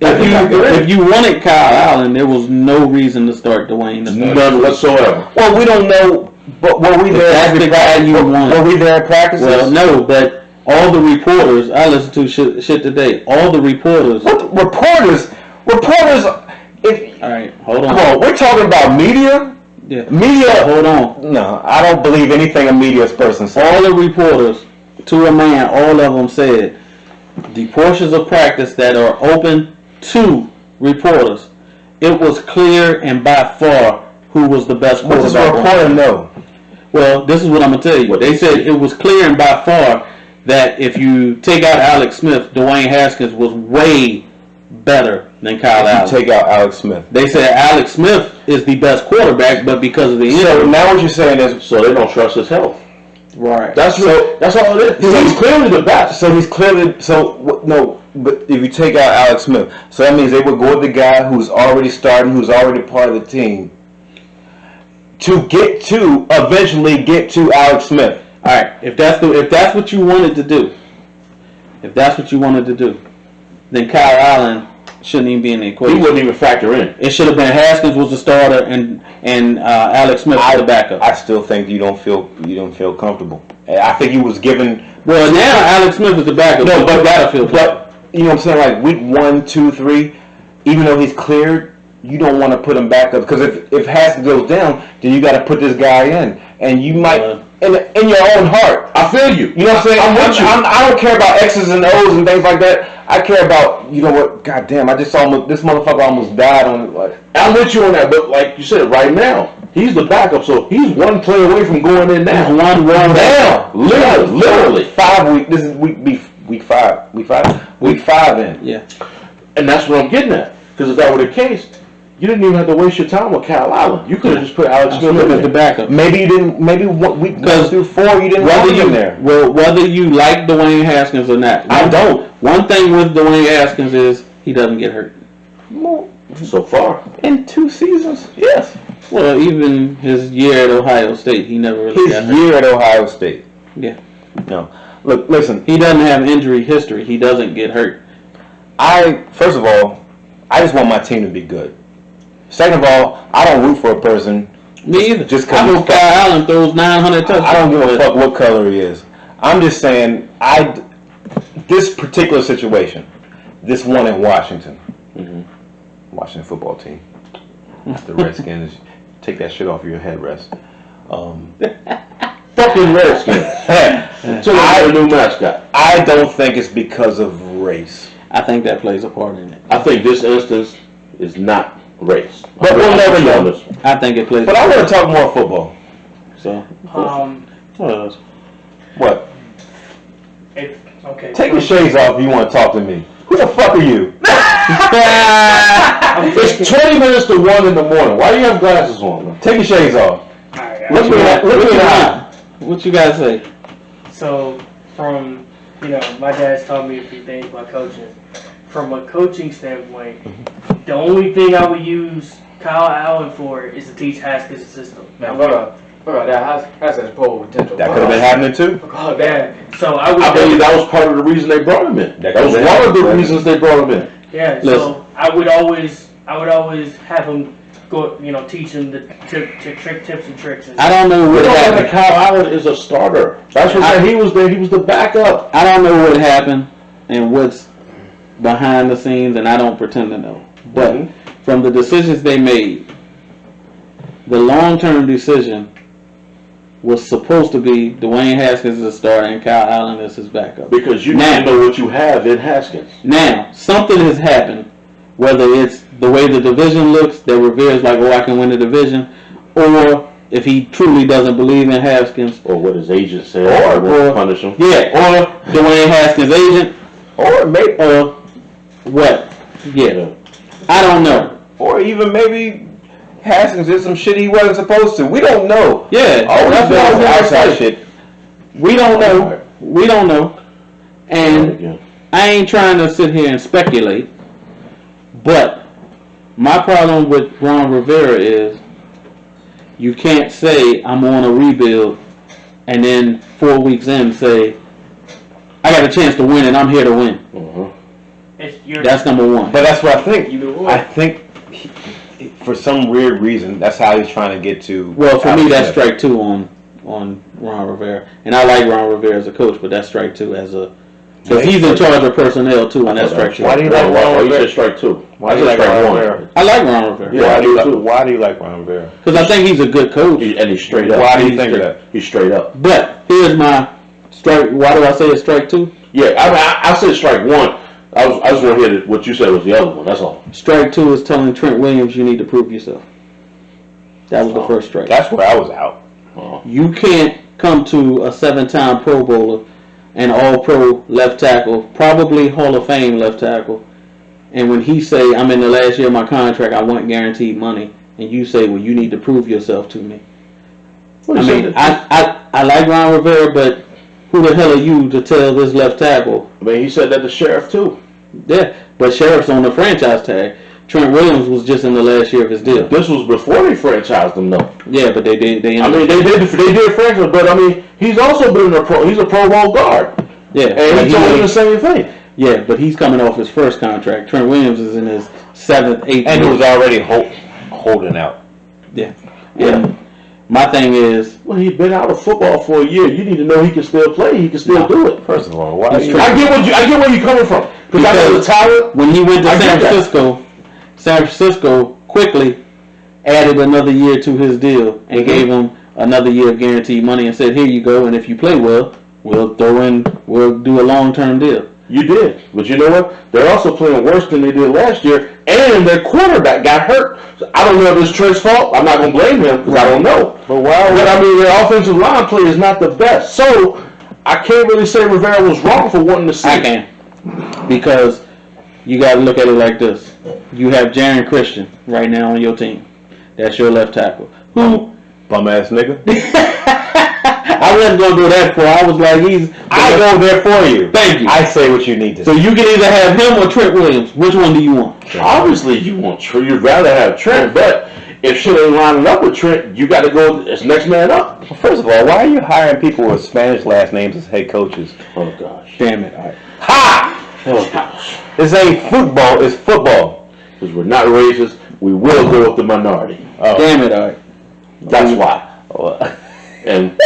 If you wanted Kyle Allen, there was no reason to start Dwayne. None whatsoever. Well, we don't know. But were we there? That's the guy you want. Were we there at practices? Well, no, but all the reporters, I listened to shit today. All the reporters. What reporters? All right, hold on. Come on, we're talking about media? Yeah. Media. Hold on. No, I don't believe anything a media person says. All the reporters, to a man, all of them said the portions of practice that are open to reporters, it was clear and by far who was the best quarterback. What does a reporter know? Well, this is what I'm going to tell you. They said it was clear and by far that if you take out Alex Smith, Dwayne Haskins was way better than Kyle Allen. Take out Alex Smith. They said Alex Smith is the best quarterback, but because of the injury. So now what you're saying is, so they don't trust his health. Right. That's all it is. He's clearly the best. But if you take out Alex Smith, so that means they would go with the guy who's already starting, who's already part of the team, to eventually get to Alex Smith. All right. If that's what you wanted to do, then Kyle Allen shouldn't even be in the equation. He wouldn't even factor in. It should have been Haskins was the starter and Alex Smith was the backup. I still think you don't feel comfortable. I think he was given. Well, now Alex Smith is the backup. No, but you gotta feel. But you know what I'm saying? Like week 1, 2, 3, even though he's cleared, you don't want to put him back up because if Haskins goes down, then you got to put this guy in, and you might in your own heart. I feel you. You know what I'm saying? I don't care about X's and O's and things like that. I care about, you know what? God damn! I just saw this motherfucker almost died on it. Like, I'm with you on that, but like you said, right now he's the backup, so he's one play away from going in now. He's one run down. Literally 5 weeks. This is week 5. Week 5 in. Yeah. And that's what I'm getting at. Because if that were the case, you didn't even have to waste your time with Kyle Allen. You could have just put Alex Smith in as the there. backup. Maybe you didn't. Maybe week 1 through 4 you didn't want him there. Well, whether you like Dwayne Haskins or not, I don't. One thing with Dwayne Haskins is he doesn't get hurt. So far. In 2 seasons, yes. Well, even his year at Ohio State, he never really got His hurt. year at Ohio State. Yeah. No. Look, listen. He doesn't have injury history. He doesn't get hurt. First of all, I just want my team to be good. Second of all, I don't root for a person. Me either. Just I because hope Kyle Allen throws 900 touchdowns. I don't give a fuck what color he is. I'm just saying, this particular situation, this one in Washington, Washington football team, the Redskins, take that shit off your head, Rest. Fucking Redskins. Until they get a new mascot. I don't think it's because of race. I think that plays a part in it. I think this instance is not race. But we'll never know. I think it plays. But I want to talk more football. So, What? Okay. Take your shades off if you want to talk to me. Who the fuck are you? It's 20 minutes to 1 in the morning. Why do you have glasses on, man? Take your shades off. Alright, Look me in the eye. What you guys say? So, from, my dad's taught me a few things about coaching. From a coaching standpoint, the only thing I would use Kyle Allen for is to teach Haskins' system. Man, hold up. That has such poor potential. That could have been happening too. Oh, damn. So I would. I believe that was part of the reason they brought him in. That was one of the reasons they brought him in. Yeah. Listen. So I would always have him go. Teach him the tips and tricks. I don't know what happened. Kyle Allen is a starter. That's what he was there. He was the backup. I don't know what happened and what's behind the scenes, and I don't pretend to know. But from the decisions they made, the long-term decision was supposed to be Dwayne Haskins as a starter and Kyle Allen as his backup. Because you now know what you have in Haskins. Now, something has happened, whether it's the way the division looks, that Rivera's like, I can win the division, or if he truly doesn't believe in Haskins. Or what his agent said, or punish him. Yeah, or Dwayne Haskins' agent, or what? Yeah. I don't know. Or even maybe Haskins did some shit he wasn't supposed to. We don't know. Yeah. All that's outside shit. We don't know. We don't know. And I ain't trying to sit here and speculate, but my problem with Ron Rivera is you can't say I'm on a rebuild and then 4 weeks in say I got a chance to win and I'm here to win. That's number one. But that's what I think. I think for some weird reason, that's how he's trying to get to. Well, for me, that's strike two on Ron Rivera, and I like Ron Rivera as a coach, but that's strike two as a. Because he's in charge of personnel too, and that's strike two. Why do you like Ron Rivera? You said strike two. Why do you like Ron Rivera? I like Ron Rivera. Yeah, why do you like Ron Rivera? Because I think he's a good coach, and he's straight up. Why do you think that? He's straight up. But here's my strike. Why do I say it's strike two? Yeah, I said strike one. I just want to hear what you said was the other one. That's all. Strike two is telling Trent Williams you need to prove yourself. That was the first strike. That's where I was out. You can't come to a 7-time Pro Bowler and All-Pro left tackle, probably Hall of Fame left tackle, and when he say, I'm in the last year of my contract, I want guaranteed money, and you say, well, you need to prove yourself to me. I like Ron Rivera, but who the hell are you to tell this left tackle? I mean, he said that to Sheriff too. Yeah, but Sheriff's on the franchise tag. Trent Williams was just in the last year of his deal. This was before they franchised him, though. Yeah, but they did. They did franchise, but I mean, he's also been he's a Pro Bowl guard. Yeah, and he told him the same thing. Yeah, but he's coming off his first contract. Trent Williams is in his 7th, 8th. And he was already holding out. Yeah. And my thing is, well, he'd been out of football for a year. You need to know he can still play. He can still do it. First of all, why? I get where you're coming from. Because I know the talent. When he went to San Francisco quickly added another year to his deal and gave him another year of guaranteed money and said, here you go, and if you play well, we'll do a long-term deal. You did. But you know what? They're also playing worse than they did last year, and their quarterback got hurt. So I don't know if it's Trent's fault. I'm not going to blame him because I don't know. But I mean, their offensive line play is not the best. So I can't really say Rivera was wrong for wanting to see. I can. Because you got to look at it like this. You have Jaron Christian right now on your team. That's your left tackle. Who? Bum ass nigga. I wasn't going to go that far. I was like, I go there for you. Thank you. I say what you need to So say. you can either have him or Trent Williams. Which one do you want? Obviously, you want Trent. You'd rather have Trent, but if shit ain't lining up with Trent, you got to go as next man up. Well, first of all, why are you hiring people with Spanish last names as head coaches? Oh gosh. Damn it. All right. Ha! Oh gosh. This ain't football, it's football. Because we're not racist, we will go with the minority. Oh. Damn it. All right. That's why. Well, And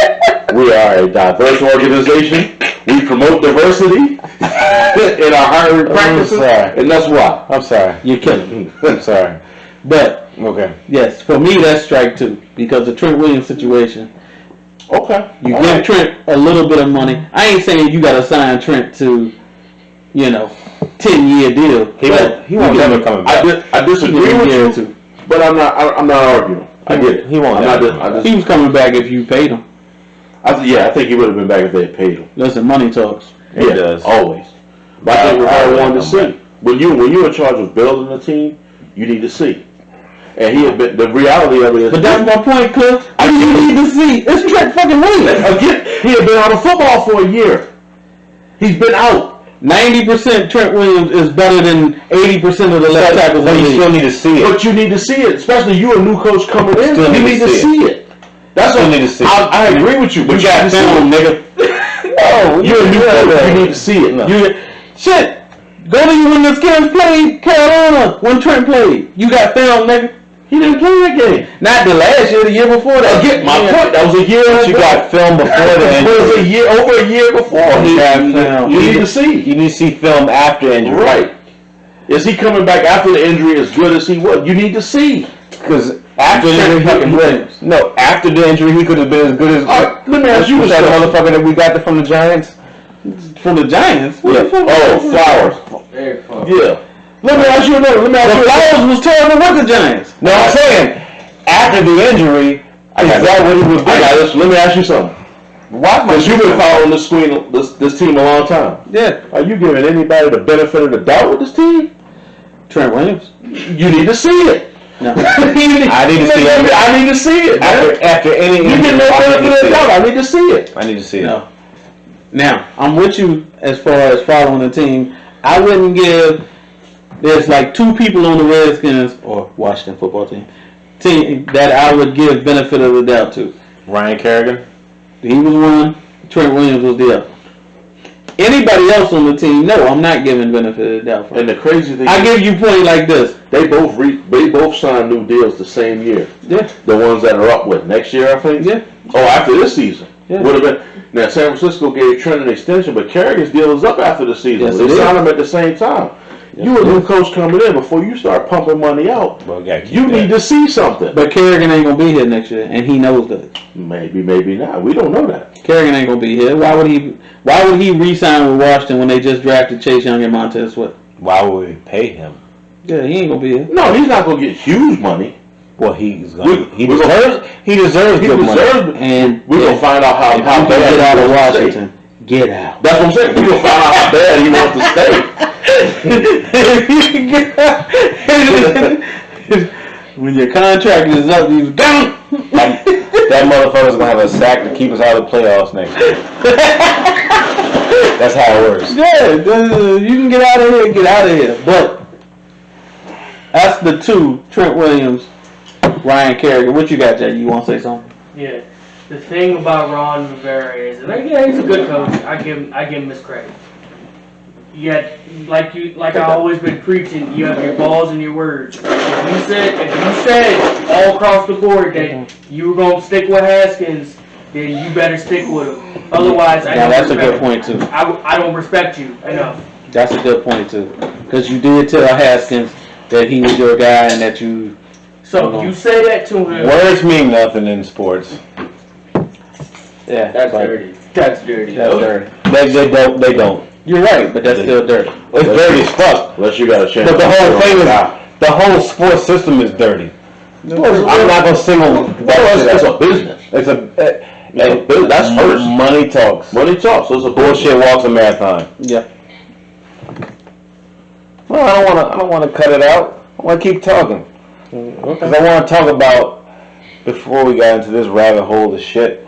we are a diverse organization. We promote diversity in our hiring practices, sorry. and that's why. I'm sorry. You're killing me. I'm sorry. But, Okay. yes, for me, that's strike two. Because the Trent Williams situation, Okay. you All give right. Trent a little bit of money. I ain't saying you got to sign Trent to, 10-year deal. He won't never come back. I disagree with you, but I'm not arguing. I get it. He won't I'm never not. come back. He was coming back if you paid him. I think he would have been back if they had paid him. Listen, money talks. It does. Always. But I think what I wanted to see. When you're in charge of building a team, you need to see. And he had been, the reality of it is, But that's my point, Cliff. What do you need to see? It's Trent fucking Williams. again, he had been out of football for a year. He's been out. 90% Trent Williams is better than 80% of the left tackles. But in the you still league. need to see it. But you need to see it, especially you a new coach coming in. Still You need need to to see see it. That's Still what need to see it. I agree with you. But You got need to see film, it. nigga. No, You're a new coach. You need to see it. No. Shit. Go to you when the Skins played Carolina, when Trent played. You got film, nigga. He didn't play that game. Not the last year, the year before that. Again, my point. That was a year. You got film before the It was injury. over a year before. You need to see. You need to see film after injury. Right. Is he coming back after the injury as good as he was? You need to see. Because after the Trent fucking injury, Williams. no, after the injury, he could have been as good as. Let me ask you that this. motherfucker that we got from the Giants. From the Giants? What the fuck? Oh, Flowers. Very close. Yeah. Let me ask you another. Let me ask The you. Flowers was terrible with the Giants. No, I'm saying after the injury, is that what he was I doing? got this. Let me ask you something. Why? Because you've been following this team a long time. Yeah. Are you giving anybody the benefit of the doubt with this team? Trent Williams? You need to see it. No. I need to see it. I need to see it. Man. After any You injury, get no I benefit need of to the see doubt. it. I need to see it. I need to see it. No. Now, I'm with you as far as following the team. I wouldn't give. There's like two people on the Redskins or Washington football team that I would give benefit of the doubt to. Ryan Kerrigan. He was one. Trent Williams was the other. Anybody else on the team? No, I'm not giving benefit of the doubt for. And the crazy thing, I give you point like this. they both signed new deals the same year. Yeah. The ones that are up with next year, I think. Yeah. Oh, after this season. Yeah. Would have been. Now San Francisco gave Trent an extension, but Kerrigan's deal is up after the season. Yes, They it is. signed him at the same time. You a new coach coming in, before you start pumping money out, Well, we gotta keep you that. need to see something. But Kerrigan ain't gonna be here next year, and he knows that. Maybe, maybe not. We don't know that. Kerrigan ain't gonna be here. Why would he re-sign with Washington when they just drafted Chase Young and Montez Sweat? Why would we pay him? Yeah, he ain't gonna be here. No, he's not going to get huge money. Well, he's gonna. We deserves deserves good money. And We're going to find out how if bad you can get he out of wants to stay. Washington, get out. That's what I'm saying. We're going to find out how bad he wants to stay. When your contract is up, you down. That motherfucker's gonna have a sack to keep us out of the playoffs next year. That's how it works. Yeah, you can get out of here, get out of here. But that's the two: Trent Williams, Ryan Kerrigan. What you got, Jay? You want to say something? Yeah. The thing about Ron Rivera is, and yeah, he's a good coach. I give him his credit. Yet, like I always been preaching, you have your balls and your words. If you said all across the board that you were gonna stick with Haskins, then you better stick with him. Otherwise, That's a good point too. I don't respect you enough. That's a good point too, because you did tell Haskins that he was your guy and that you. So you say that to him. Words mean nothing in sports. Yeah, That's like, dirty. That's dirty. That's dirty. They don't. You're right, but that's still dirty. It's dirty as fuck. Unless you got a chance. But the whole thing is, the whole sports system is dirty. I'm not gonna single. It's a business. It's a. That's first. Money talks. Money talks. So it's a Bullshit walks a marathon. Yeah. Well, I don't want to cut it out. I want to keep talking because I want to talk about before we got into this rabbit hole of shit.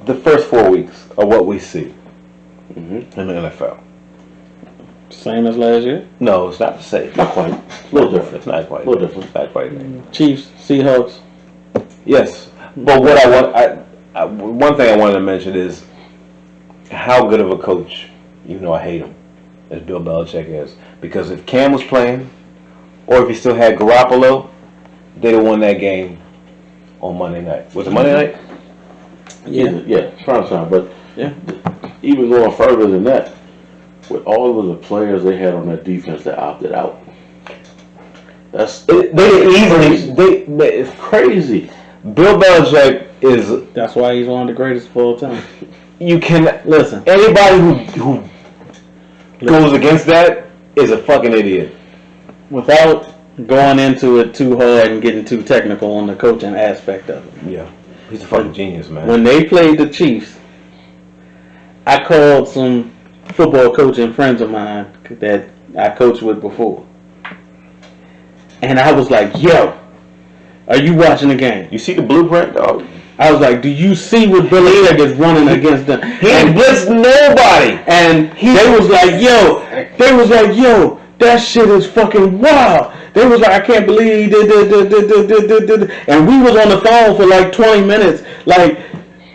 The first 4 weeks of what we see in the NFL. Same as last year? No, it's not the same. Not quite. It's a little different. It's not quite. A little different. It's not quite. Chiefs, Seahawks. Yes, but what one thing I wanted to mention is how good of a coach, even though I hate him, as Bill Belichick is. Because if Cam was playing, or if he still had Garoppolo, they'd have won that game on Monday night. Was it Monday night? Yeah, prime time. But Yeah. even going further than that, with all of the players they had on that defense that opted out, it's crazy. Bill Belichick is. That's why he's one of the greatest of all time. You can Listen. Anybody who goes against that is a fucking idiot. Without going into it too hard and getting too technical on the coaching aspect of it. Yeah, he's a fucking genius, man. When they played the Chiefs, I called some football coaching friends of mine that I coached with before. And I was like, yo, are you watching the game? You see the blueprint, dog? I was like, do you see what Belichick is running against them? He ain't blitzed nobody. And they was like, yo, that shit is fucking wild. They was like, I can't believe he did. And we was on the phone for like 20 minutes. Like,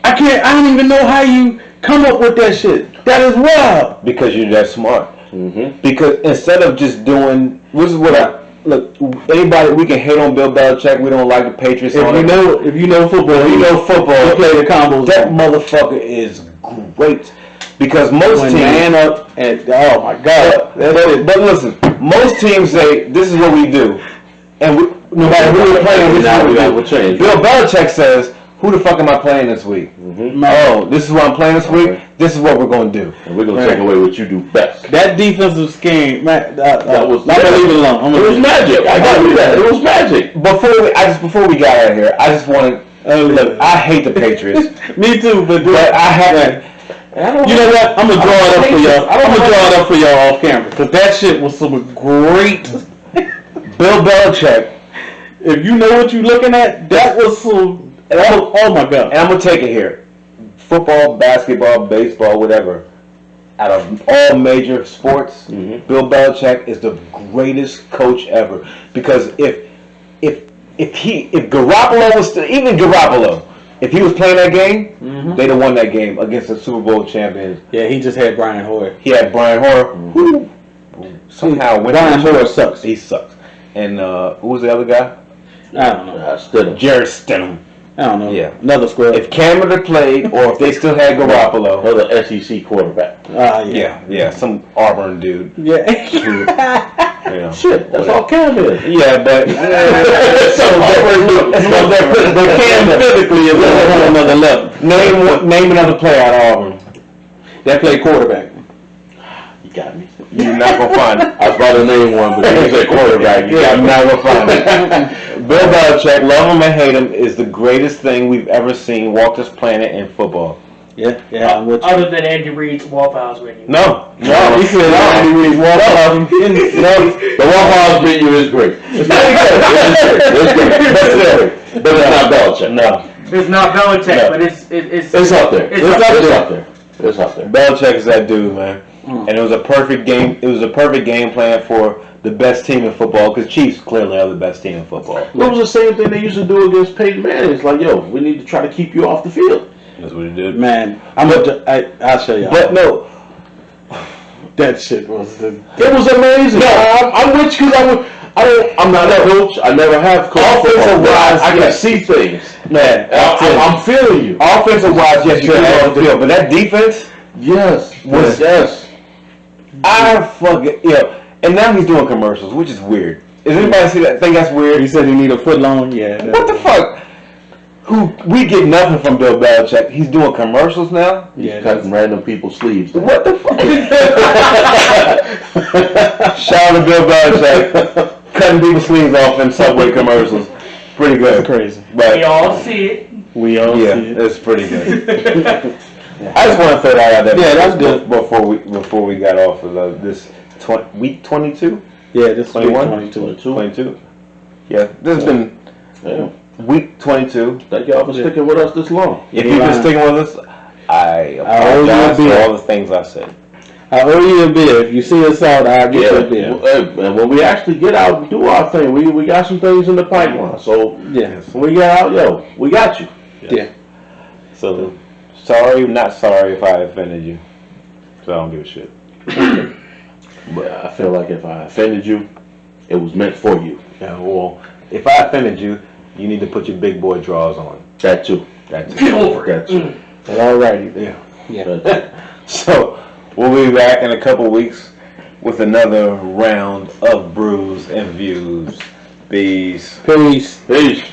I don't even know how you come up with that shit. That is wild. Because you're that smart. Mm-hmm. Because instead of just doing, this is what look, anybody, we can hate on Bill Belichick, we don't like the Patriots. If you know football, you play the combos. That motherfucker is great. Because most teams, man up and oh my god. But listen, most teams say this is what we do, and no matter who we're playing, this is what we do. Bill Belichick says, "Who the fuck am I playing this week? Mm-hmm. Oh, this is what I'm playing this week. This is what we're gonna do, and we're gonna take away what you do best." That defensive scheme, man. That was. I'm gonna leave it alone. It was magic. I got you that. It was magic. Before we got out of here, I just wanted. Look, I hate the Patriots. Me too, but I haven't. You know what? I'm gonna draw it up for y'all. I'm gonna draw it up for y'all off camera because that shit was some great. Bill Belichick. If you know what you're looking at, that was some. Oh my god! And I'm gonna take it here. Football, basketball, baseball, whatever. Out of all major sports, Bill Belichick is the greatest coach ever. Because if Garoppolo was still, even Garoppolo, if he was playing that game, they'd have won that game against the Super Bowl champions. Yeah, he just had Brian Hoyer. He had Brian Hoyer, who somehow went. Brian Hoyer sucks. He sucks. And who was the other guy? I don't know. Jared Stidham. I don't know. Yeah, another square. If Cameron had played, or if they still had Garoppolo, another SEC quarterback. Yeah, some Auburn dude. Yeah. Shit, that's all Cam is. Yeah, but That's but Cam physically is on a whole another level. Name another player out of Auburn that played quarterback. You got me. You're not gonna find it. I was about to name one, but you said quarterback. You're not gonna find it. Bill Belichick, love him and hate him, is the greatest thing we've ever seen walk this planet in football. Yeah. I'm with you. Other than Andy Reid's Waffle House menu. No. He said Andy Reid's Waffle House. The Waffle House menu is great. It's pretty good. It's but it's not Belichick. No. It's not Belichick, but it's up there. It's up there. Belichick is that dude, man. And it was a perfect game. It was a perfect game plan for the best team in football, because Chiefs clearly are the best team in football. It was the same thing they used to do against Peyton Manning. It's like, yo, we need to try to keep you off the field. That's what he did. Man, I'll show you. But no, that shit was It was amazing. No, I'm with you because I'm not a coach. I never have coached. Offensive wise, I can see things. Man, I'm feeling you. Offensive wise, yes, you can off the field, but that defense, yes. I fucking And now he's doing commercials, which is weird. Does anybody see that? Think that's weird? He said he need a foot long. Yeah. What the fuck? We get nothing from Bill Belichick. He's doing commercials now. He's cutting random people's sleeves. What the fuck? Shout out to Bill Belichick, cutting people's sleeves off in Subway commercials. Pretty good. That's crazy. But we all see it. We all see it. It's pretty good. I just want to throw that out there. Yeah, that's good. Before we got off of this week 22. Yeah, this 21, 22. Yeah, this has been week 22. Thank y'all for sticking with us this long. If you've been sticking with us, I apologize for all the things I said. I owe you a beer. If you see us out, I'll get you a beer. And when we actually get out and do our thing, we got some things in the pipeline. So when we get out, we got you. Yeah. So sorry, not sorry if I offended you. So I don't give a shit. But I feel like if I offended you, it was meant for you. Yeah, well, if I offended you, you need to put your big boy drawers on. That too. That's Get over it. That too. Alrighty. Yeah. So we'll be back in a couple weeks with another round of Brews and Views. Peace. Peace. Peace.